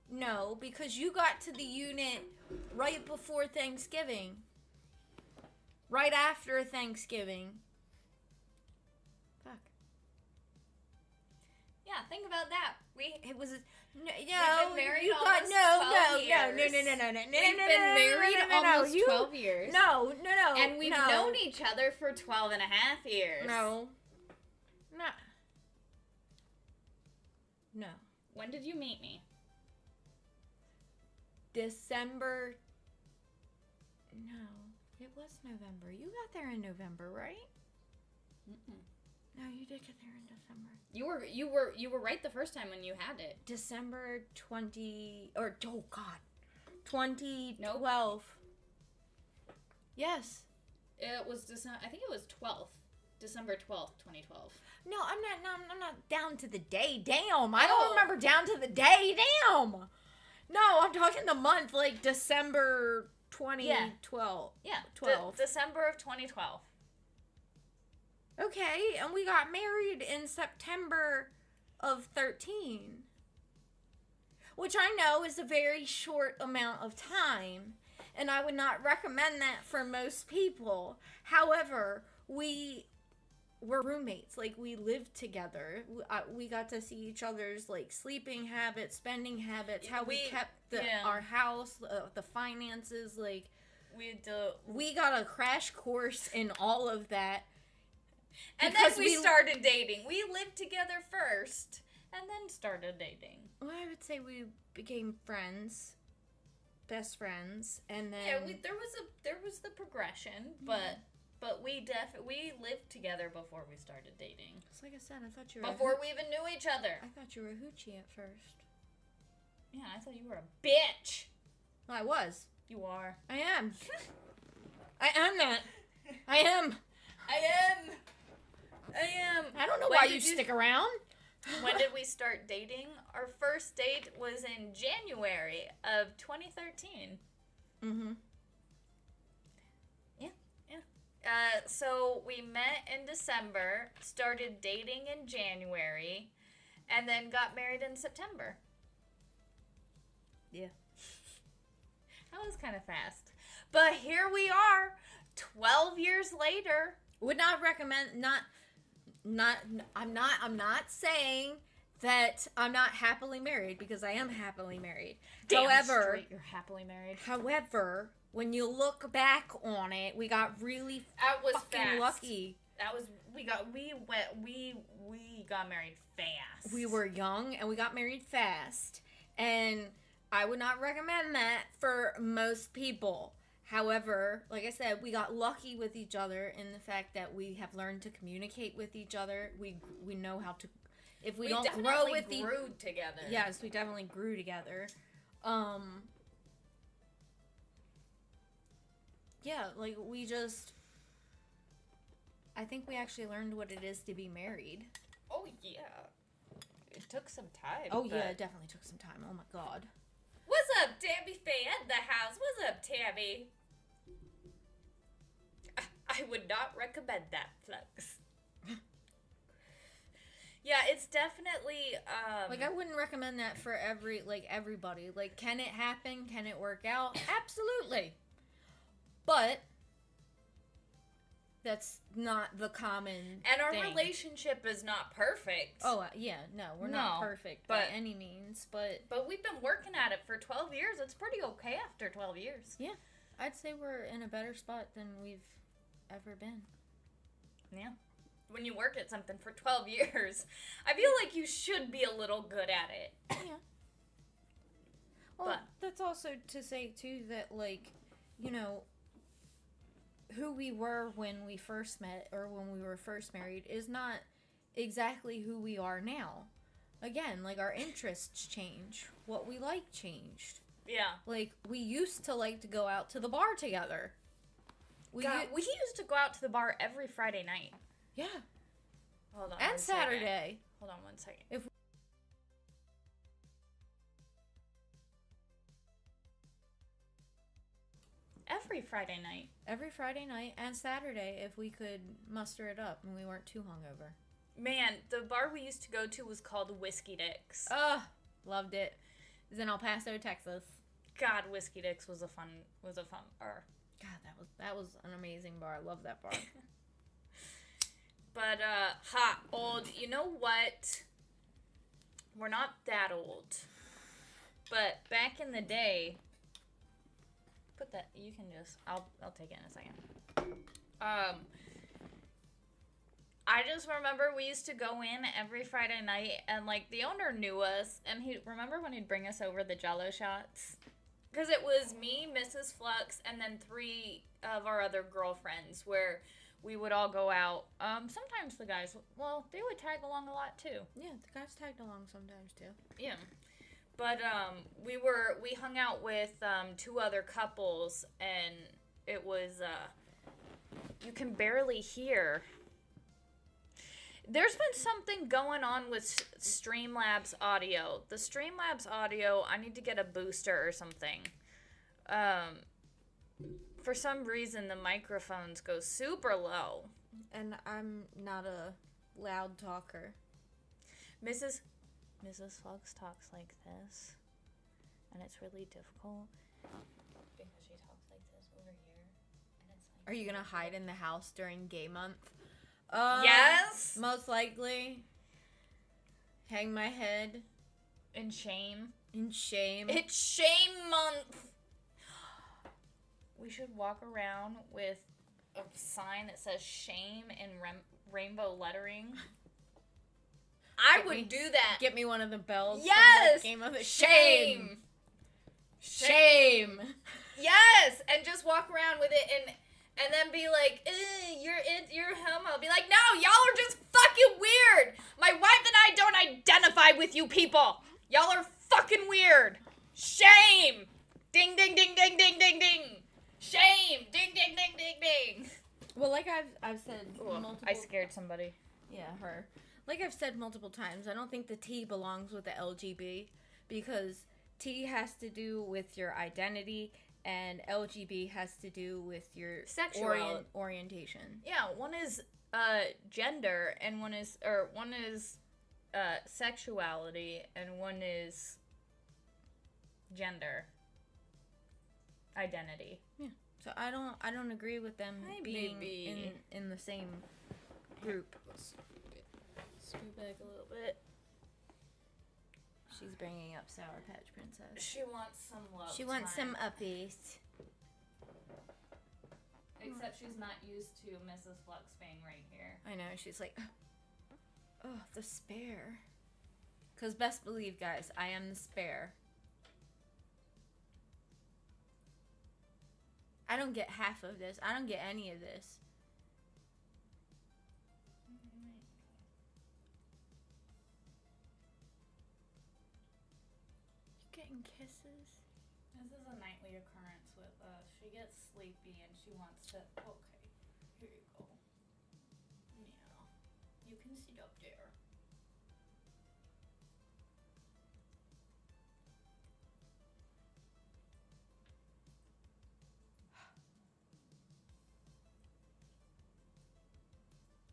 No, because you got to the unit right before Thanksgiving. Right after Thanksgiving. Fuck. Yeah, think about that. It was... We've been married almost 12 years. No. We've been married almost 12 years. No. And we've known each other for 12 and a half years. No. When did you meet me? December. No, it was November. You got there in November, right? Mm-mm. No, you did get there in December. You were right the first time when you had it. December 2012. Nope. Yes. It was December. I think it was 12th. December 12th, 2012. No, I'm not down to the day. Damn. I don't remember down to the day. Damn. No, I'm talking the month, like December 2012. Yeah. 12. December of 2012. Okay, and we got married in September of 13. Which I know is a very short amount of time, and I would not recommend that for most people. However, we were roommates. Like, we lived together. We got to see each other's, like, sleeping habits, spending habits, how we kept our house, the finances. Like, we got a crash course in all of that. And then we started dating. We lived together first, and then started dating. Well, I would say we became friends, best friends, and then there was the progression, but we lived together before we started dating. It's like I said, I thought you were before we even knew each other. I thought you were a hoochie at first. Yeah, I thought you were a bitch. Well, I was. You are. I am. I am that. I am. I don't know why you stick around. When did we start dating? Our first date was in January of 2013. Mm-hmm. Yeah. So we met in December, started dating in January, and then got married in September. Yeah. That was kind of fast. But here we are, 12 years later. Would not recommend, I'm not saying that I'm not happily married, because I am happily married. However, you're happily married. However, when you look back on it, we got really fucking lucky. We got married fast. We were young and we got married fast. And I would not recommend that for most people. However, like I said, we got lucky with each other in the fact that we have learned to communicate with each other. We know how to, if we don't grow with grew together. Yes, we definitely grew together. Yeah, like I think we actually learned what it is to be married. Oh yeah, it took some time. Oh yeah, it definitely took some time. Oh my god. What's up, Tabby Faye at the house? What's up, Tabby? I would not recommend that, Fluxx. Yeah, it's definitely like, I wouldn't recommend that for everybody. Like, can it happen? Can it work out? Absolutely. But That's not the common And our thing. relationship is not perfect. Oh, yeah, no, we're not perfect by any means, but we've been working at it for 12 years. It's pretty okay after 12 years. Yeah, I'd say we're in a better spot than we've ever been. Yeah. When you work at something for 12 years, I feel like you should be a little good at it. Yeah. Well, that's also to say, too, that, like, you know, who we were when we first met or when we were first married is not exactly who we are now. Again, like, our interests change. What we like changed. Yeah. Like, we used to like to go out to the bar together. We used to go out to the bar every Friday night. Yeah. Hold on. And Saturday. Hold on 1 second. Every Friday night. Every Friday night and Saturday if we could muster it up and we weren't too hungover. Man, the bar we used to go to was called Whiskey Dick's. Loved it. It was in El Paso, Texas. God, Whiskey Dick's was a fun bar. God, that was an amazing bar. I love that bar. But old. You know what? We're not that old. But back in the day, put that. You can just. I'll take it in a second. I just remember we used to go in every Friday night, and like the owner knew us, and remember when he'd bring us over the Jell-O shots, because it was me, Mrs. Fluxx, and then 3 of our other girlfriends, where we would all go out. Sometimes the guys, they would tag along a lot too. Yeah, the guys tagged along sometimes too. Yeah. But we hung out with 2 other couples, and it was you can barely hear. There's been something going on with Streamlabs audio. The Streamlabs audio, I need to get a booster or something. For some reason, the microphones go super low. And I'm not a loud talker. Mrs. Fluxx talks like this, and it's really difficult because she talks like this over here, and it's like. Are you gonna hide in the house during gay month? Yes. Most likely. Hang my head In shame. in shame. It's shame month. We should walk around with a sign that says shame in rainbow lettering. I would do that. Get me one of the bells. Yes. Game of the Shame. Shame. Yes, and just walk around with it and then be like, you're homo. Be like, no, y'all are just fucking weird. My wife and I don't identify with you people. Y'all are fucking weird. Shame. Ding, ding, ding, ding, ding, ding, ding. Shame. Ding, ding, ding, ding, ding. Well, like I've said multiple. I scared somebody. Yeah, her. Like I've said multiple times, I don't think the T belongs with the LGB because T has to do with your identity and LGB has to do with your orientation. Yeah, one is gender and one is sexuality and one is identity. Yeah. So I don't agree with them being in the same group. Scoot back a little bit. She's bringing up Sour Patch Princess. She wants some love. She wants some uppies. Except she's not used to Mrs. Fluxx being right here. I know. She's like, oh, the spare. Because best believe, guys, I am the spare. I don't get half of this. I don't get any of this. Getting kisses. This is a nightly occurrence with us. She gets sleepy and she wants to. Okay, here you go. Yeah, you can sit up there.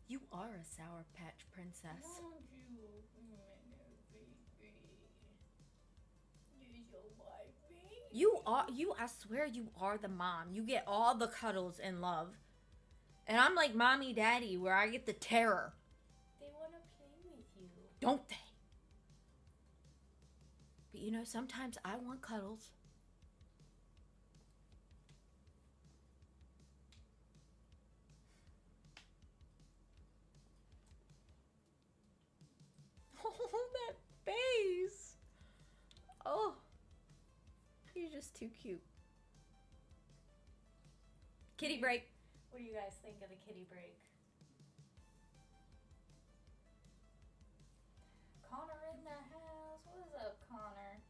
You are a Sour Patch Princess. Won't you, I swear you are the mom. You get all the cuddles and love. And I'm like mommy, daddy, where I get the terror. They want to play with you. Don't they? But you know, sometimes I want cuddles. Oh, that face. Oh. You're just too cute. Kitty break. What do you guys think of the kitty break? Connor in the house. What is up, Connor?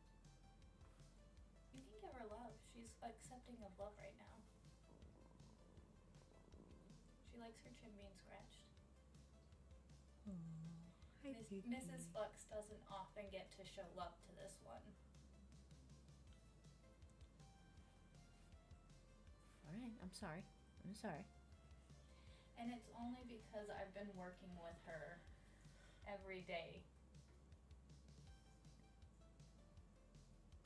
You can give her love. She's accepting of love right now. She likes her chin being scratched. Mrs. Fluxx doesn't often get to show love to this one. Alright, I'm sorry. I'm sorry. And it's only because I've been working with her every day.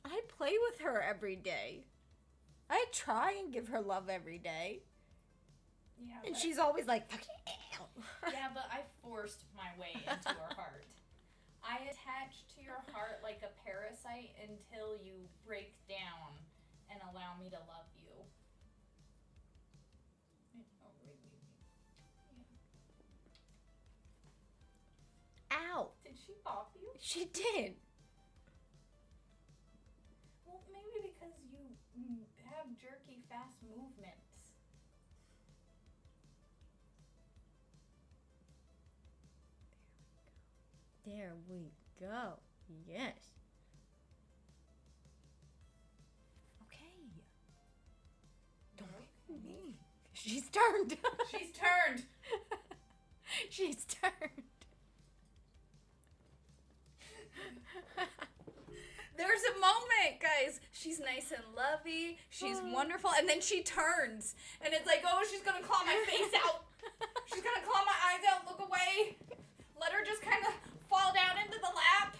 I play with her every day. I try and give her love every day. Yeah, And she's always like, fuck you. Yeah, but I forced my way into her heart. I attach to your heart like a parasite until you break down and allow me to love you. Ow. Did she pop you? She did. Well, maybe because you have jerky, fast movements. There we go. Yes. Okay. Don't make me. She's turned. She's turned. She's turned. There's a moment, guys. She's nice and lovey. She's wonderful. And then she turns. And it's like, oh, she's going to claw my face out. She's going to claw my eyes out. Look away. Let her just kind of fall down into the lap.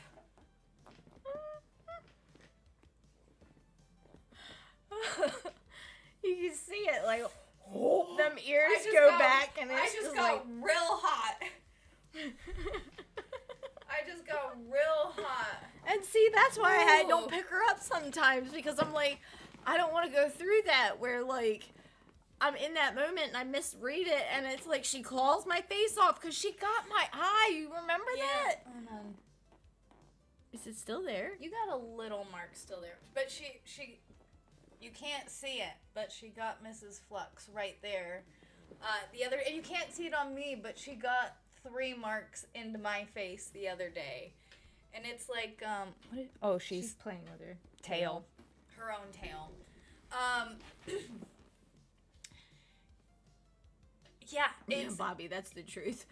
You can see it, like, them I ears just go back, and it's I just just go like... real hot. I just go real hot. And see, that's why I Ooh. don't pick her up sometimes, because I'm like, I don't want to go through that where, like, I'm in that moment and I misread it, and it's like she claws my face off because she got my eye. You remember that? Is it still there? You got a little mark still there. But you can't see it, but she got Mrs. Fluxx right there. And you can't see it on me, but she got 3 marks into my face the other day. And it's like, She's playing with her tail. Her own tail. Yeah, it's... Bobby, that's the truth.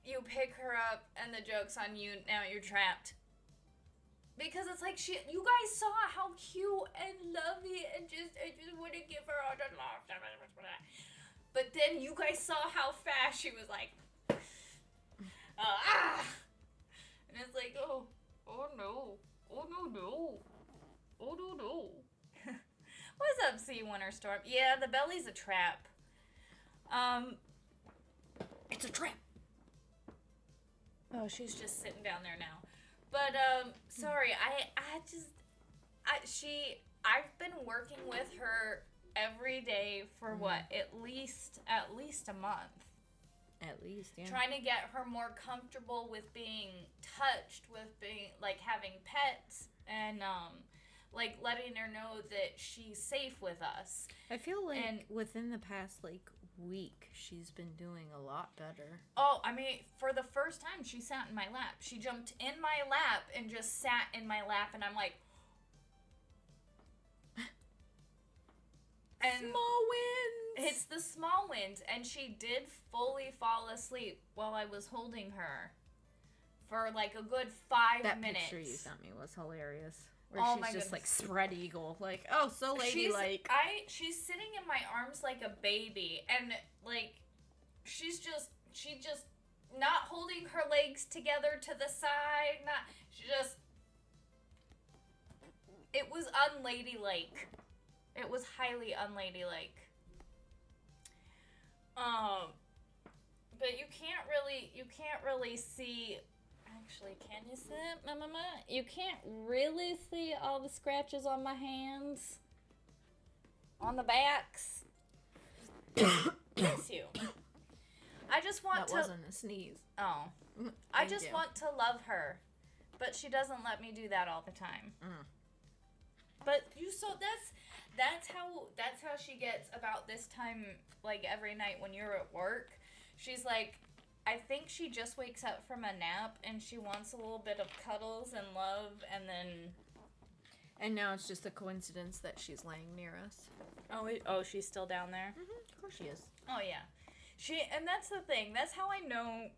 You pick her up, and the joke's on you, now you're trapped. Because it's like, you guys saw how cute and lovely, and I just want to give her all the love. But then you guys saw how fast she was like, and it's like, oh no, What's up, Sea Winter Storm? Yeah, the belly's a trap. It's a trap. Oh, she's just sitting down there now. But, sorry, I've been working with her every day for what? At least a month. At least, yeah. Trying to get her more comfortable with being touched, with being, like, having pets, and, like, letting her know that she's safe with us. I feel like within the past, like, week, she's been doing a lot better. Oh, I mean, for the first time, she sat in my lap. She jumped in my lap and just sat in my lap, and I'm like... And small wins! It's the small wins, and she did fully fall asleep while I was holding her for, like, a good 5 minutes. That picture you sent me was hilarious. Where Oh she's my just goodness. like spread eagle, like, oh, so ladylike. She's sitting in my arms like a baby, and like she just not holding her legs together to the side, it was unladylike. It was highly unladylike. But you can't really see. Actually, can you see it, Mama? You can't really see all the scratches on my hands, on the backs. Bless you. I just want to. That wasn't a sneeze. Oh, I just want to love her, but she doesn't let me do that all the time. But that's how she gets about this time, like every night when you're at work. She's like, I think she just wakes up from a nap and she wants a little bit of cuddles and love, and then. And now it's just a coincidence that she's laying near us. Oh, she's still down there? Of course she is. Oh, yeah. And that's the thing. That's how I know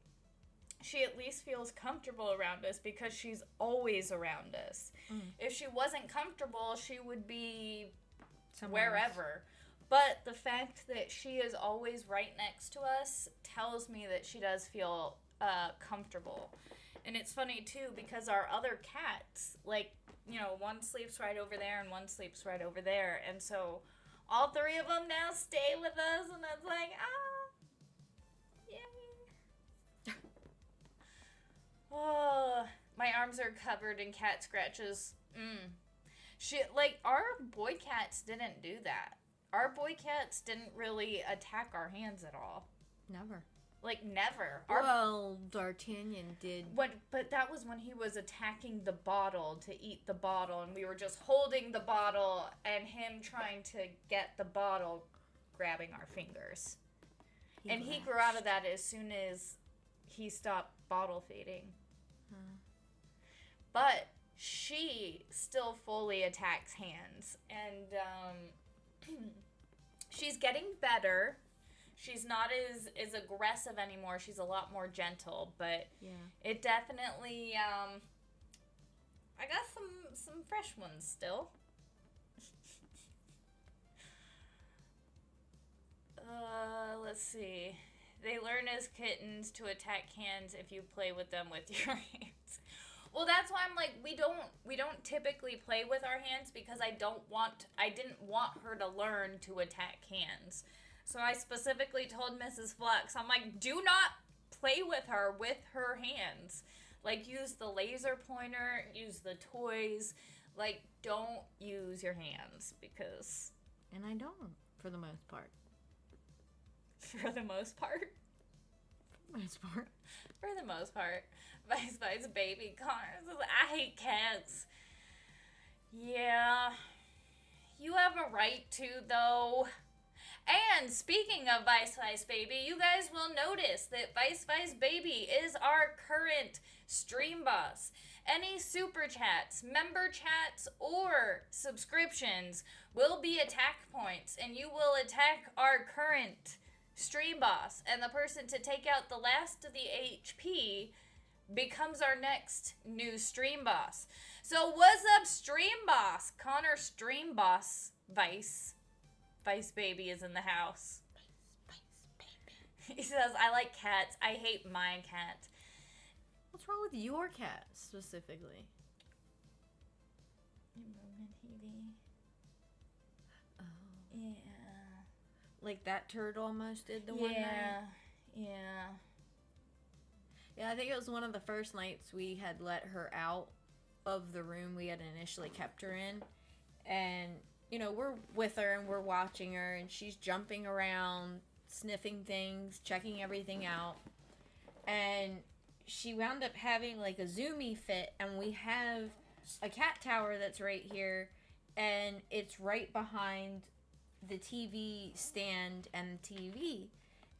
she at least feels comfortable around us, because she's always around us. If she wasn't comfortable, she would be Somewhere wherever. But the fact that she is always right next to us tells me that she does feel comfortable. And it's funny, too, because our other cats, like, you know, one sleeps right over there and one sleeps right over there. And so all three of them now stay with us, and it's like, yay. Oh, my arms are covered in cat scratches. Our boy cats didn't do that. Our boy cats didn't really attack our hands at all. Never. Like, never. Well, D'Artagnan did. But that was when he was attacking the bottle to eat the bottle, and we were just holding the bottle, and him trying to get the bottle, grabbing our fingers. He grew out of that as soon as he stopped bottle feeding. But she still fully attacks hands, and she's getting better. She's not as aggressive anymore. She's a lot more gentle, but it definitely, I got some fresh ones still. Let's see. They learn as kittens to attack hands if you play with them with your hands. Well, that's why I'm like, we don't typically play with our hands, because I didn't want her to learn to attack hands. So I specifically told Mrs. Fluxx, I'm like, do not play with her hands. Like, use the laser pointer, use the toys. Like, don't use your hands, because... And I don't, for the most part. For the most part? Most part. For the most part. Vice baby Connor says, I hate cats. Yeah. You have a right to, though. And speaking of Vice Baby, you guys will notice that Vice Baby is our current stream boss. Any super chats, member chats, or subscriptions will be attack points, and you will attack our current stream boss. And the person to take out the last of the HP becomes our next new stream boss. So what's up, stream boss? Connor stream boss Vice Baby is in the house. Vice Baby. He says, I like cats. I hate my cat. What's wrong with your cat, specifically? Oh. Yeah. Like that turd almost did the one night? Yeah. Yeah, I think it was one of the first nights we had let her out of the room we had initially kept her in. And... you know, we're with her and we're watching her, and she's jumping around, sniffing things, checking everything out. And she wound up having like a zoomy fit, and we have a cat tower that's right here, and it's right behind the TV stand and the TV.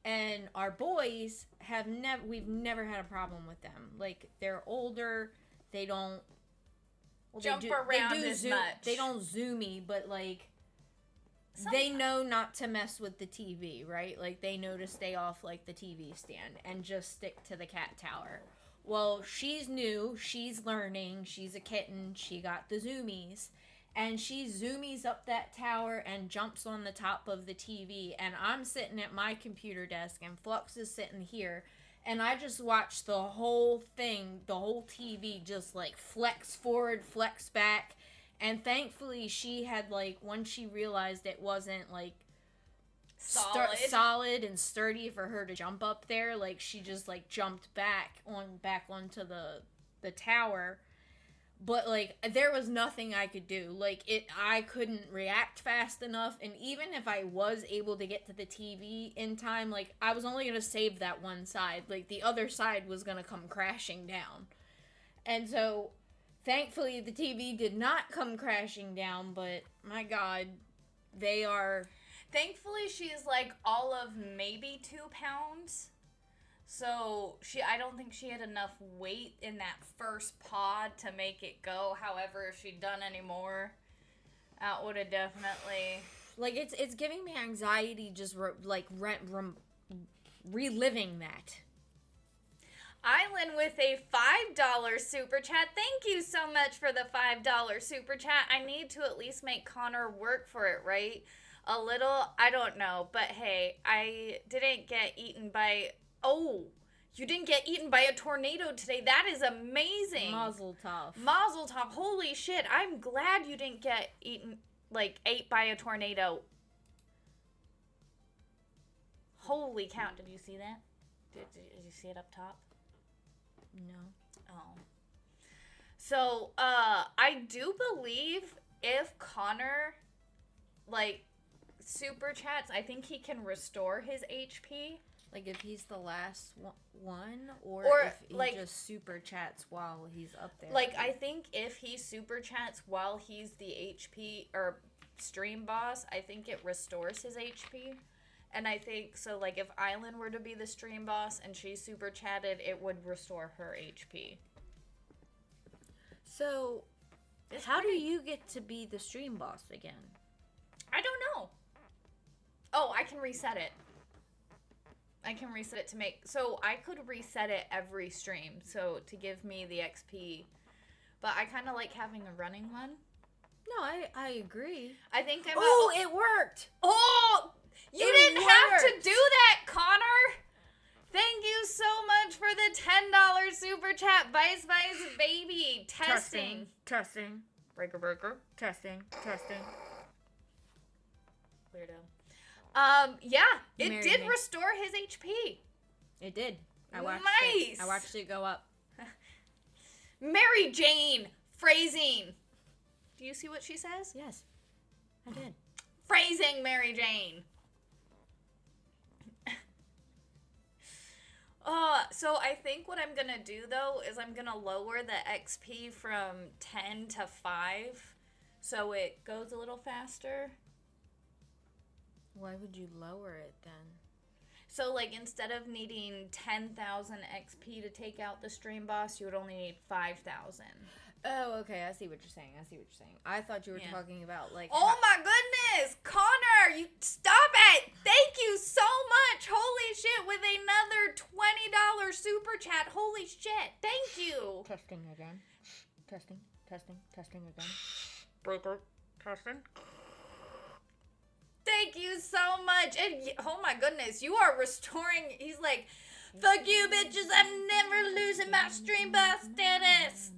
And our boys we've never had a problem with them. Like, they're older, they don't jump around as much. They don't zoomy, but like they know not to mess with the TV, right? Like, they know to stay off like the TV stand and just stick to the cat tower. Well, she's new, she's learning, she's a kitten, she got the zoomies, and she zoomies up that tower and jumps on the top of the TV, and I'm sitting at my computer desk and Fluxx is sitting here. And I just watched the whole thing, the whole TV just, like, flex forward, flex back. And thankfully, she had, like, once she realized it wasn't, like, solid and sturdy for her to jump up there. Like, she just, like, jumped back onto the tower. But, like, there was nothing I could do. Like, I couldn't react fast enough. And even if I was able to get to the TV in time, like, I was only going to save that one side. Like, the other side was going to come crashing down. And so, thankfully, the TV did not come crashing down. But, my God, they are... Thankfully, she's, like, all of maybe 2 pounds. So, I don't think she had enough weight in that first pod to make it go. However, if she'd done any more, that would have definitely... Like, it's giving me anxiety just, reliving that. Island with a $5 super chat. Thank you so much for the $5 super chat. I need to at least make Connor work for it, right? A little, I don't know. But hey, I didn't get eaten by... Oh, you didn't get eaten by a tornado today. That is amazing. Mazel tov. Mazel tov. Holy shit. I'm glad you didn't get ate by a tornado. Holy cow. Did you see that? Did you see it up top? No. Oh. So, I do believe if Connor, super chats, I think he can restore his HP. Like, if he's the last one, or if he just super chats while he's up there. Like, I think if he super chats while he's the HP, or stream boss, I think it restores his HP. And I think, so, like, if Island were to be the stream boss and she super chatted, it would restore her HP. So, how do you get to be the stream boss again? I don't know. Oh, I can reset it. I can reset it to make... So, I could reset it every stream, so to give me the XP. But I kind of like having a running one. No, I agree. I think I'm... Oh, it worked! Oh! You didn't have to do that, Connor! Thank you so much for the $10 super chat. Vice baby. Testing. Breaker. Testing. Weirdo. Yeah, it did restore his HP. It did. I watched nice. I watched it go up. Mary Jane. Phrasing. Do you see what she says? Yes, I did. Phrasing, Mary Jane. So I think what I'm gonna do, though, is I'm gonna lower the XP from 10 to 5, so it goes a little faster. Why would you lower it then? So, like, instead of needing 10,000 XP to take out the stream boss, you would only need 5,000. Oh, okay, I see what you're saying. I thought you were talking about, like... Oh my goodness! Connor, you stop it! Thank you so much! Holy shit, with another $20 super chat. Holy shit, thank you! Testing again. Testing again. Breaker. Testing. Thank you so much. And oh my goodness, you are restoring... He's like, fuck you bitches, I'm never losing my stream boss status.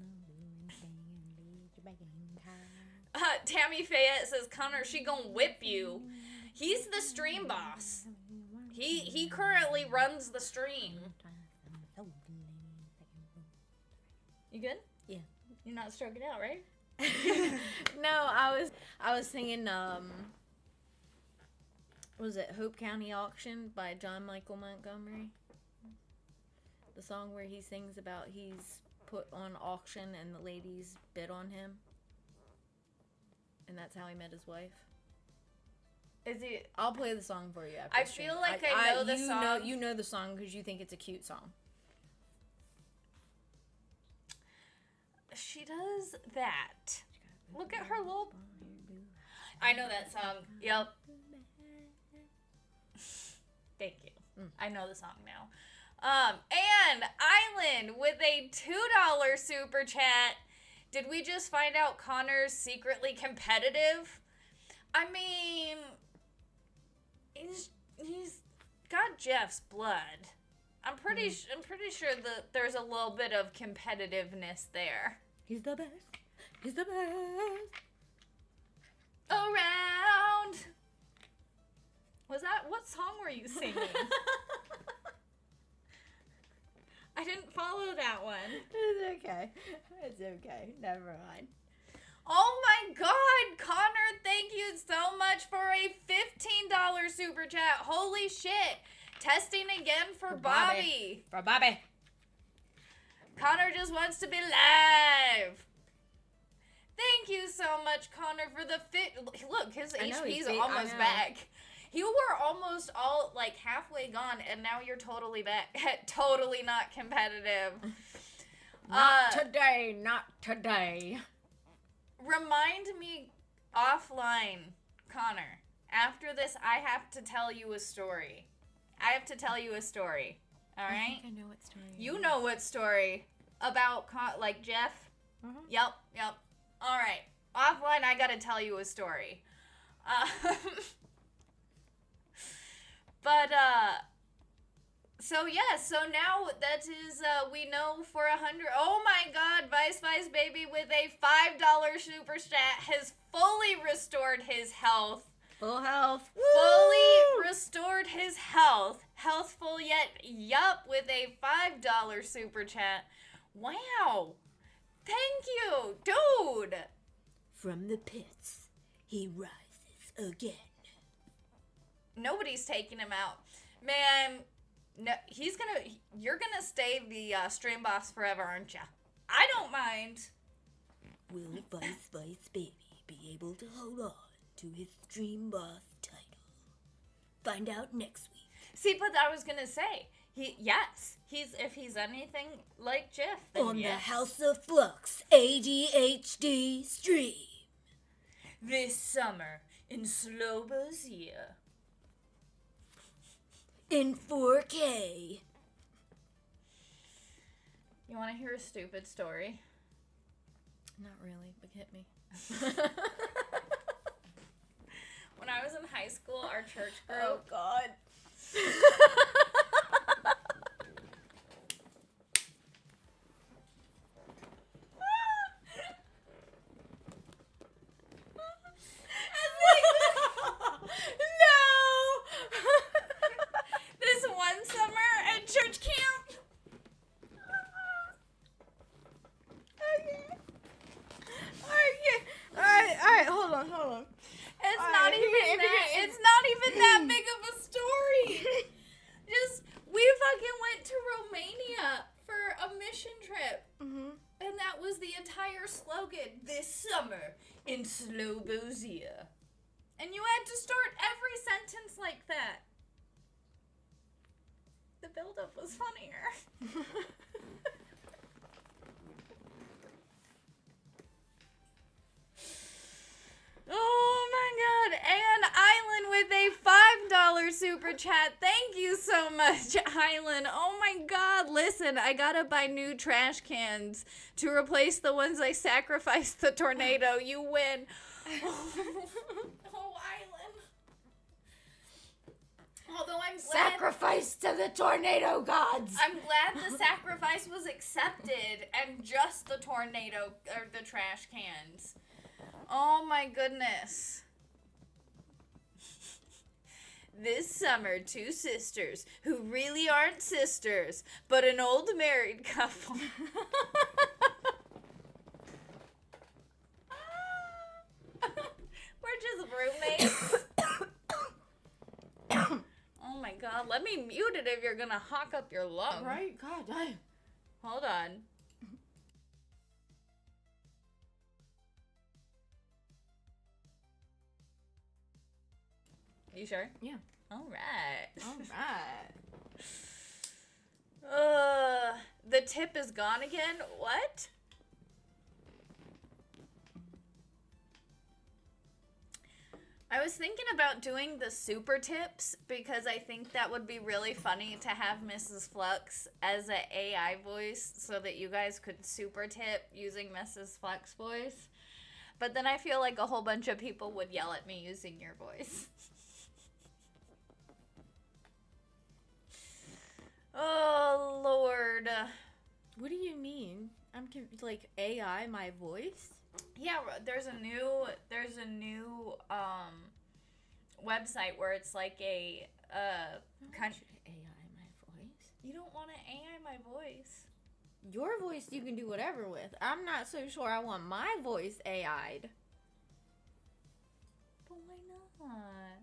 Tammy Fayette says, Connor, she gonna whip you. He's the stream boss. He currently runs the stream. You good? Yeah. You're not stroking out, right? No, I was singing, was it Hope County Auction by John Michael Montgomery? The song where he sings about he's put on auction and the ladies bid on him. And that's how he met his wife. Is it? I'll play the song for you after I feel like I know the song. You know the song because you think it's a cute song. She does that. Look at her little... I know that song. Yep. Thank you. I know the song now. And Island with a $2 super chat. Did we just find out Connor's secretly competitive? I mean, he's got Jeff's blood. I'm pretty sure that there's a little bit of competitiveness there. He's the best. Around. What song were you singing? I didn't follow that one. It's okay. It's okay. Never mind. Oh my God, Connor, thank you so much for a $15 super chat. Holy shit. Testing again for Bobby. For Bobby. Connor just wants to be live. Thank you so much, Connor, for the Look, his HP's almost back. You were almost all, like, halfway gone, and now you're totally back. Totally not competitive. Not today. Remind me offline, Connor. After this, I have to tell you a story. All right? I think I know what story. You know what story. About, like, Jeff? Mm-hmm. Yep. All right. Offline, I gotta tell you a story. So now that is, we know for 100, oh my God, Vice Baby with a $5 super chat has fully restored his health. Full health. Fully restored his health. Healthful yet, yup, with a $5 super chat. Wow. Thank you, dude. From the pits, he rises again. Nobody's taking him out. Man, no, you're gonna stay the stream boss forever, aren't ya? I don't mind. Will Vice Baby be able to hold on to his stream boss title? Find out next week. See, but I was gonna say, if he's anything like Jeff, then on yes. the House of Fluxx ADHD stream. This summer in Slobo's year. In 4K. You want to hear a stupid story? Not really, but hit me. When I was in high school, our church group... Oh, God. It's not even that big of a story. We fucking went to Romania for a mission trip. Mm-hmm. And that was the entire slogan, this summer in Slobozia. And you had to start every sentence like that. The buildup was funnier. Oh my God. And Island with a $5 super chat. Thank you so much, Island. Oh my God. Listen, I gotta buy new trash cans to replace the ones I sacrificed the tornado. You win. Oh, Island. Although I'm glad... Sacrifice to the tornado gods! I'm glad the sacrifice was accepted and just the tornado, or the trash cans. Oh my goodness. This summer, two sisters who really aren't sisters, but an old married couple. We're just roommates. Oh my God, let me mute it if you're gonna hawk up your lung. Right? God damn. Hold on. You sure? Yeah. All right. All right. The tip is gone again? What? I was thinking about doing the super tips because I think that would be really funny to have Mrs. Fluxx as an AI voice so that you guys could super tip using Mrs. Fluxx voice. But then I feel like a whole bunch of people would yell at me using your voice. Oh, Lord. What do you mean? I'm like AI, my voice? Yeah, there's a new website where it's like a I want you to AI my voice. You don't want to AI my voice. Your voice you can do whatever with. I'm not so sure I want my voice AI'd. But why not?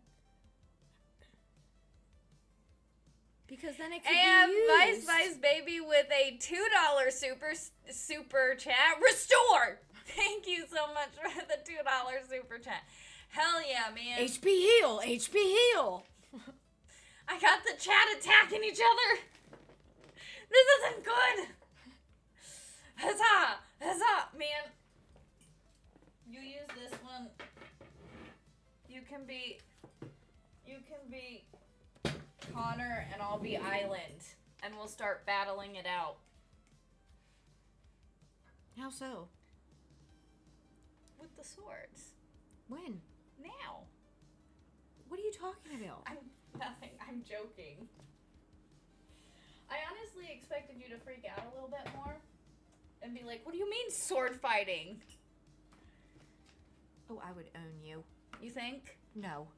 Because then it could And be used. Vice Baby with a $2 super chat. Restore! Thank you so much for the $2 super chat. Hell yeah, man. HP heal! HP heal! I got the chat attacking each other. This isn't good. Huzzah! Huzzah! Man. You use this one. You can be Connor and I'll be Island. And we'll start battling it out. How so? With the swords. When? Now. What are you talking about? Nothing. I'm joking. I honestly expected you to freak out a little bit more. And be like, what do you mean sword fighting? Oh, I would own you. You think? No.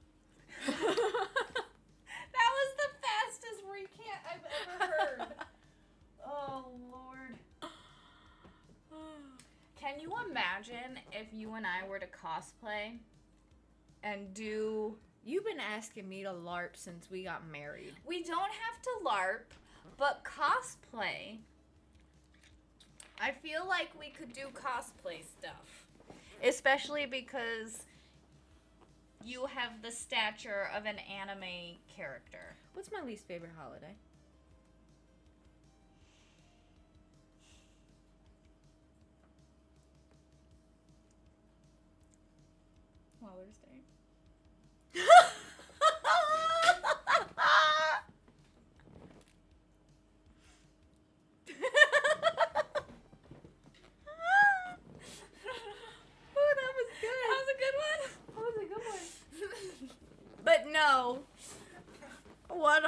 That was the fastest recant I've ever heard. Oh, Lord. Can you imagine if you and I were to cosplay and do... You've been asking me to LARP since we got married. We don't have to LARP, but cosplay... I feel like we could do cosplay stuff. Especially because you have the stature of an anime character. What's my least favorite holiday? Mother's Day. But no. What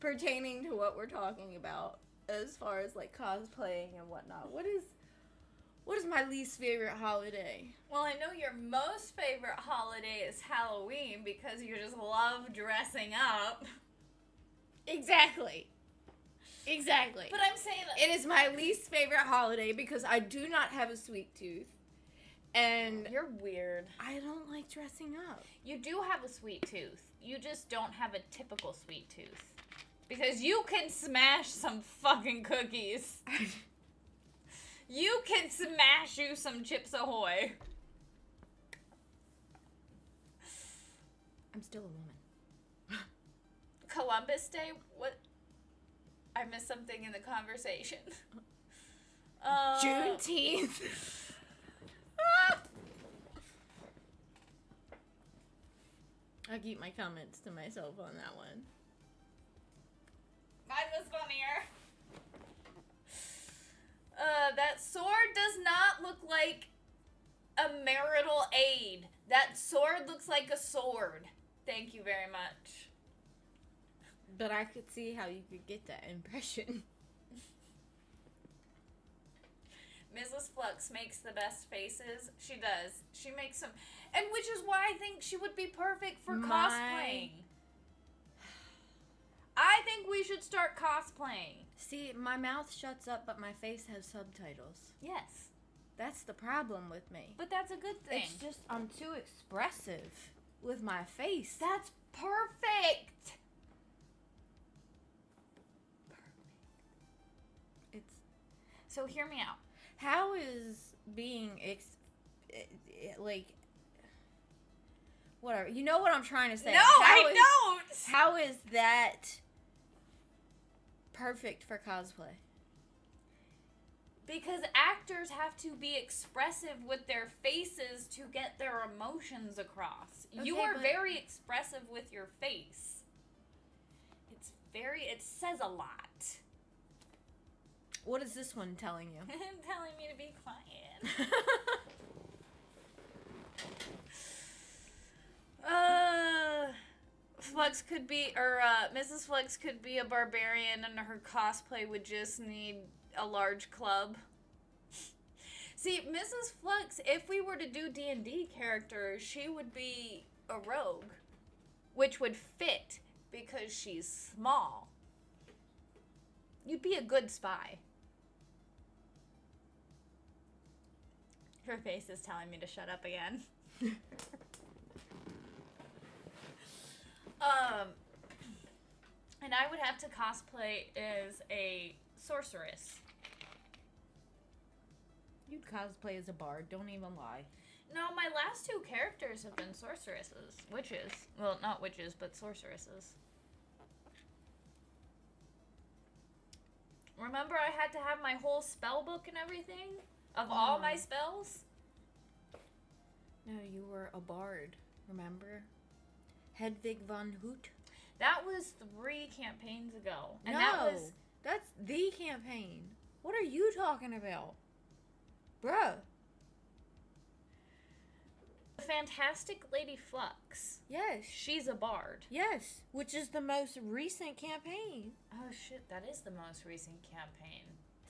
pertaining to what we're talking about as far as like cosplaying and whatnot, what is my least favorite holiday? Well, I know your most favorite holiday is Halloween because you just love dressing up. Exactly. But I'm saying that It is my least favorite holiday because I do not have a sweet tooth. And you're weird. I don't like dressing up. You do have a sweet tooth. You just don't have a typical sweet tooth. Because you can smash some fucking cookies. You can smash you some Chips Ahoy. I'm still a woman. Columbus Day? What? I missed something in the conversation. Juneteenth. I keep my comments to myself on that one. Mine was funnier. That sword does not look like a marital aid. That sword looks like a sword. Thank you very much. But I could see how you could get that impression. Mrs. Fluxx makes the best faces. She does. She makes some... And which is why I think she would be perfect for cosplaying. I think we should start cosplaying. See, my mouth shuts up, but my face has subtitles. Yes. That's the problem with me. But that's a good thing. It's just, I'm too expressive with my face. That's perfect. It's... So hear me out. How is being, whatever. You know what I'm trying to say. No, I don't. How is that perfect for cosplay? Because actors have to be expressive with their faces to get their emotions across. You Okay, are but- very expressive with your face. It says a lot. What is this one telling you? Telling me to be quiet. Fluxx could be, Mrs. Fluxx could be a barbarian and her cosplay would just need a large club. See, Mrs. Fluxx, if we were to do D&D characters, she would be a rogue, which would fit because she's small. You'd be a good spy. Her face is telling me to shut up again. And I would have to cosplay as a sorceress. You'd cosplay as a bard, don't even lie. No, my last two characters have been sorceresses. Witches. Well, not witches, but sorceresses. Remember I had to have my whole spell book and everything? Of all my spells? No, you were a bard, remember? Hedwig von Hoot? That was 3 campaigns ago. And that's the campaign. What are you talking about? Bruh. The Fantastic Lady Fluxx. Yes. She's a bard. Yes, which is the most recent campaign. Oh shit, that is the most recent campaign.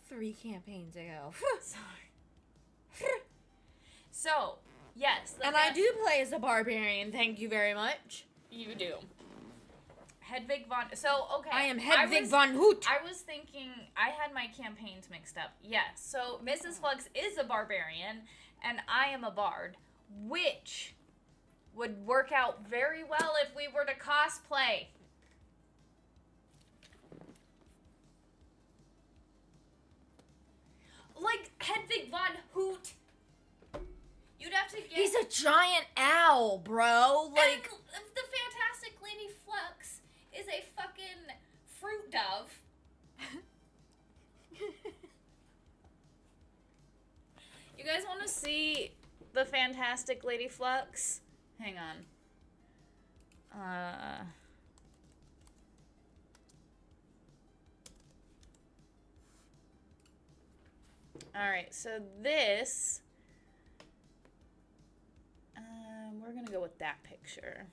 3 campaigns ago. Sorry. So, yes. And I do play as a barbarian, thank you very much. You do. Hedwig von... So, okay. I am Hedwig von Hoot. I was thinking... I had my campaigns mixed up. Yes. So, Mrs. Fluxx is a barbarian, and I am a bard, which would work out very well if we were to cosplay. Like Hedwig von Hoot. You'd have to get... He's a giant owl, bro. Like... And the Fantastic Lady Fluxx is a fucking fruit dove. You guys want to see the Fantastic Lady Fluxx? Hang on. Alright, so this... we're gonna go with that picture.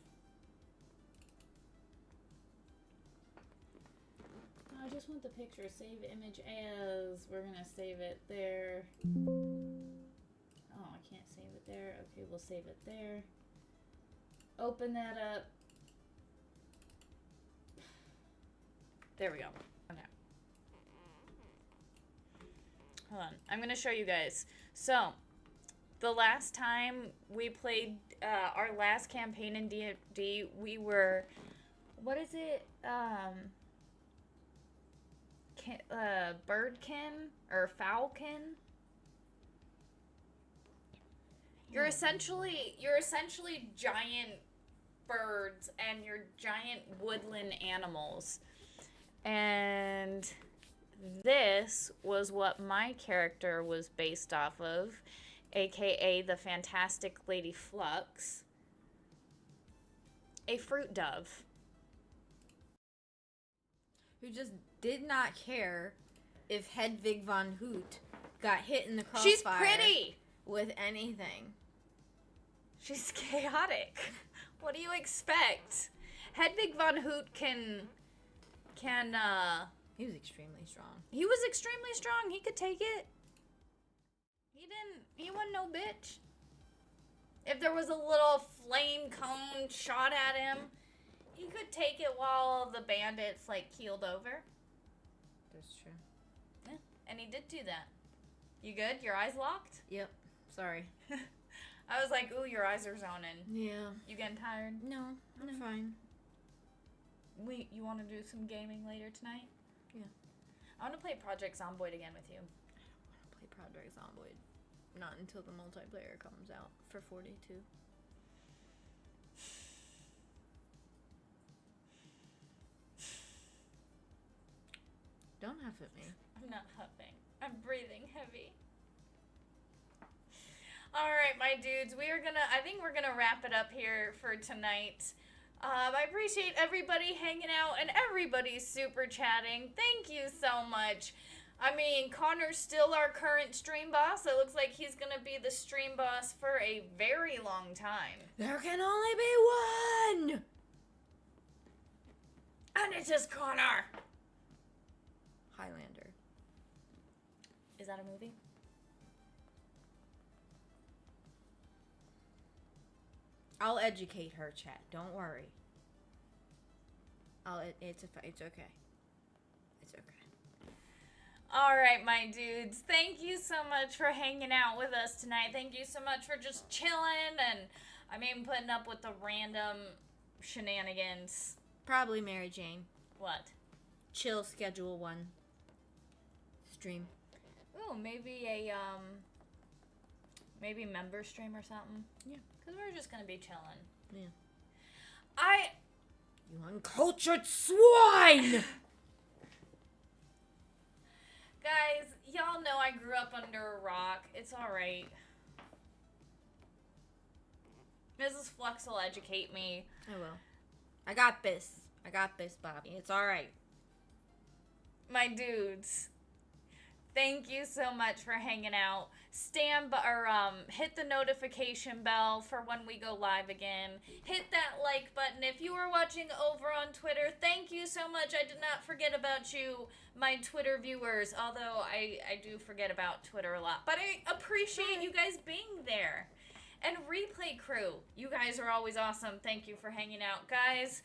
I just want the picture. Save image as. We're gonna save it there. Oh, I can't save it there. Okay, we'll save it there. Open that up. There we go. Okay. Hold on. I'm gonna show you guys. So, the last time we played our last campaign in D&D, we were, what is it? Birdkin or Falcon. You're essentially giant birds and you're giant woodland animals. And this was what my character was based off of, aka the Fantastic Lady Fluxx, a fruit dove. Who just did not care if Hedwig von Hoot got hit in the crossfire. She's pretty! With anything. She's chaotic. What do you expect? Hedwig von Hoot can He was extremely strong. He was extremely strong. He could take it. He wasn't no bitch. If there was a little flame cone shot at him, he could take it while the bandits, like, keeled over. That's true. Yeah, and he did do that. You good? Your eyes locked? Yep. Sorry. I was like, ooh, your eyes are zoning. Yeah. You getting tired? No, I'm fine. You want to do some gaming later tonight? Yeah. I want to play Project Zomboid again with you. I don't want to play Project Zomboid. Not until the multiplayer comes out for 42. Don't huff at me. I'm not huffing. I'm breathing heavy. Alright, my dudes, I think we're gonna wrap it up here for tonight. I appreciate everybody hanging out and everybody super chatting. Thank you so much. I mean, Connor's still our current stream boss. It looks like he's gonna be the stream boss for a very long time. There can only be one! And it's just Connor! Highlander. Is that a movie? I'll educate her, chat. Don't worry. It's okay. It's okay. All right, my dudes. Thank you so much for hanging out with us tonight. Thank you so much for just chilling and, putting up with the random shenanigans. Probably Mary Jane. What? Chill schedule one. Stream. Ooh, maybe maybe member stream or something. Yeah. Because we're just going to be chilling. Yeah. You uncultured swine! Guys, y'all know I grew up under a rock. It's alright. Mrs. Fluxx will educate me. I will. I got this, Bobby. It's alright. My dudes, thank you so much for hanging out. Hit the notification bell for when we go live again. Hit that like button. If you are watching over on Twitter, thank you so much. I did not forget about you, my Twitter viewers, although I do forget about Twitter a lot. But I appreciate you guys being there. And replay crew, you guys are always awesome. Thank you for hanging out, guys.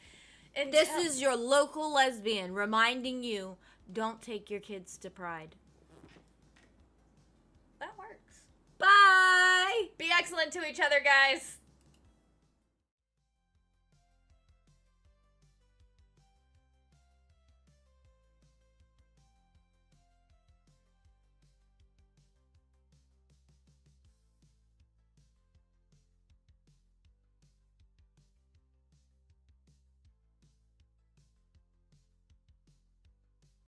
This is your local lesbian reminding you, don't take your kids to Pride. That works. Bye! Be excellent to each other, guys.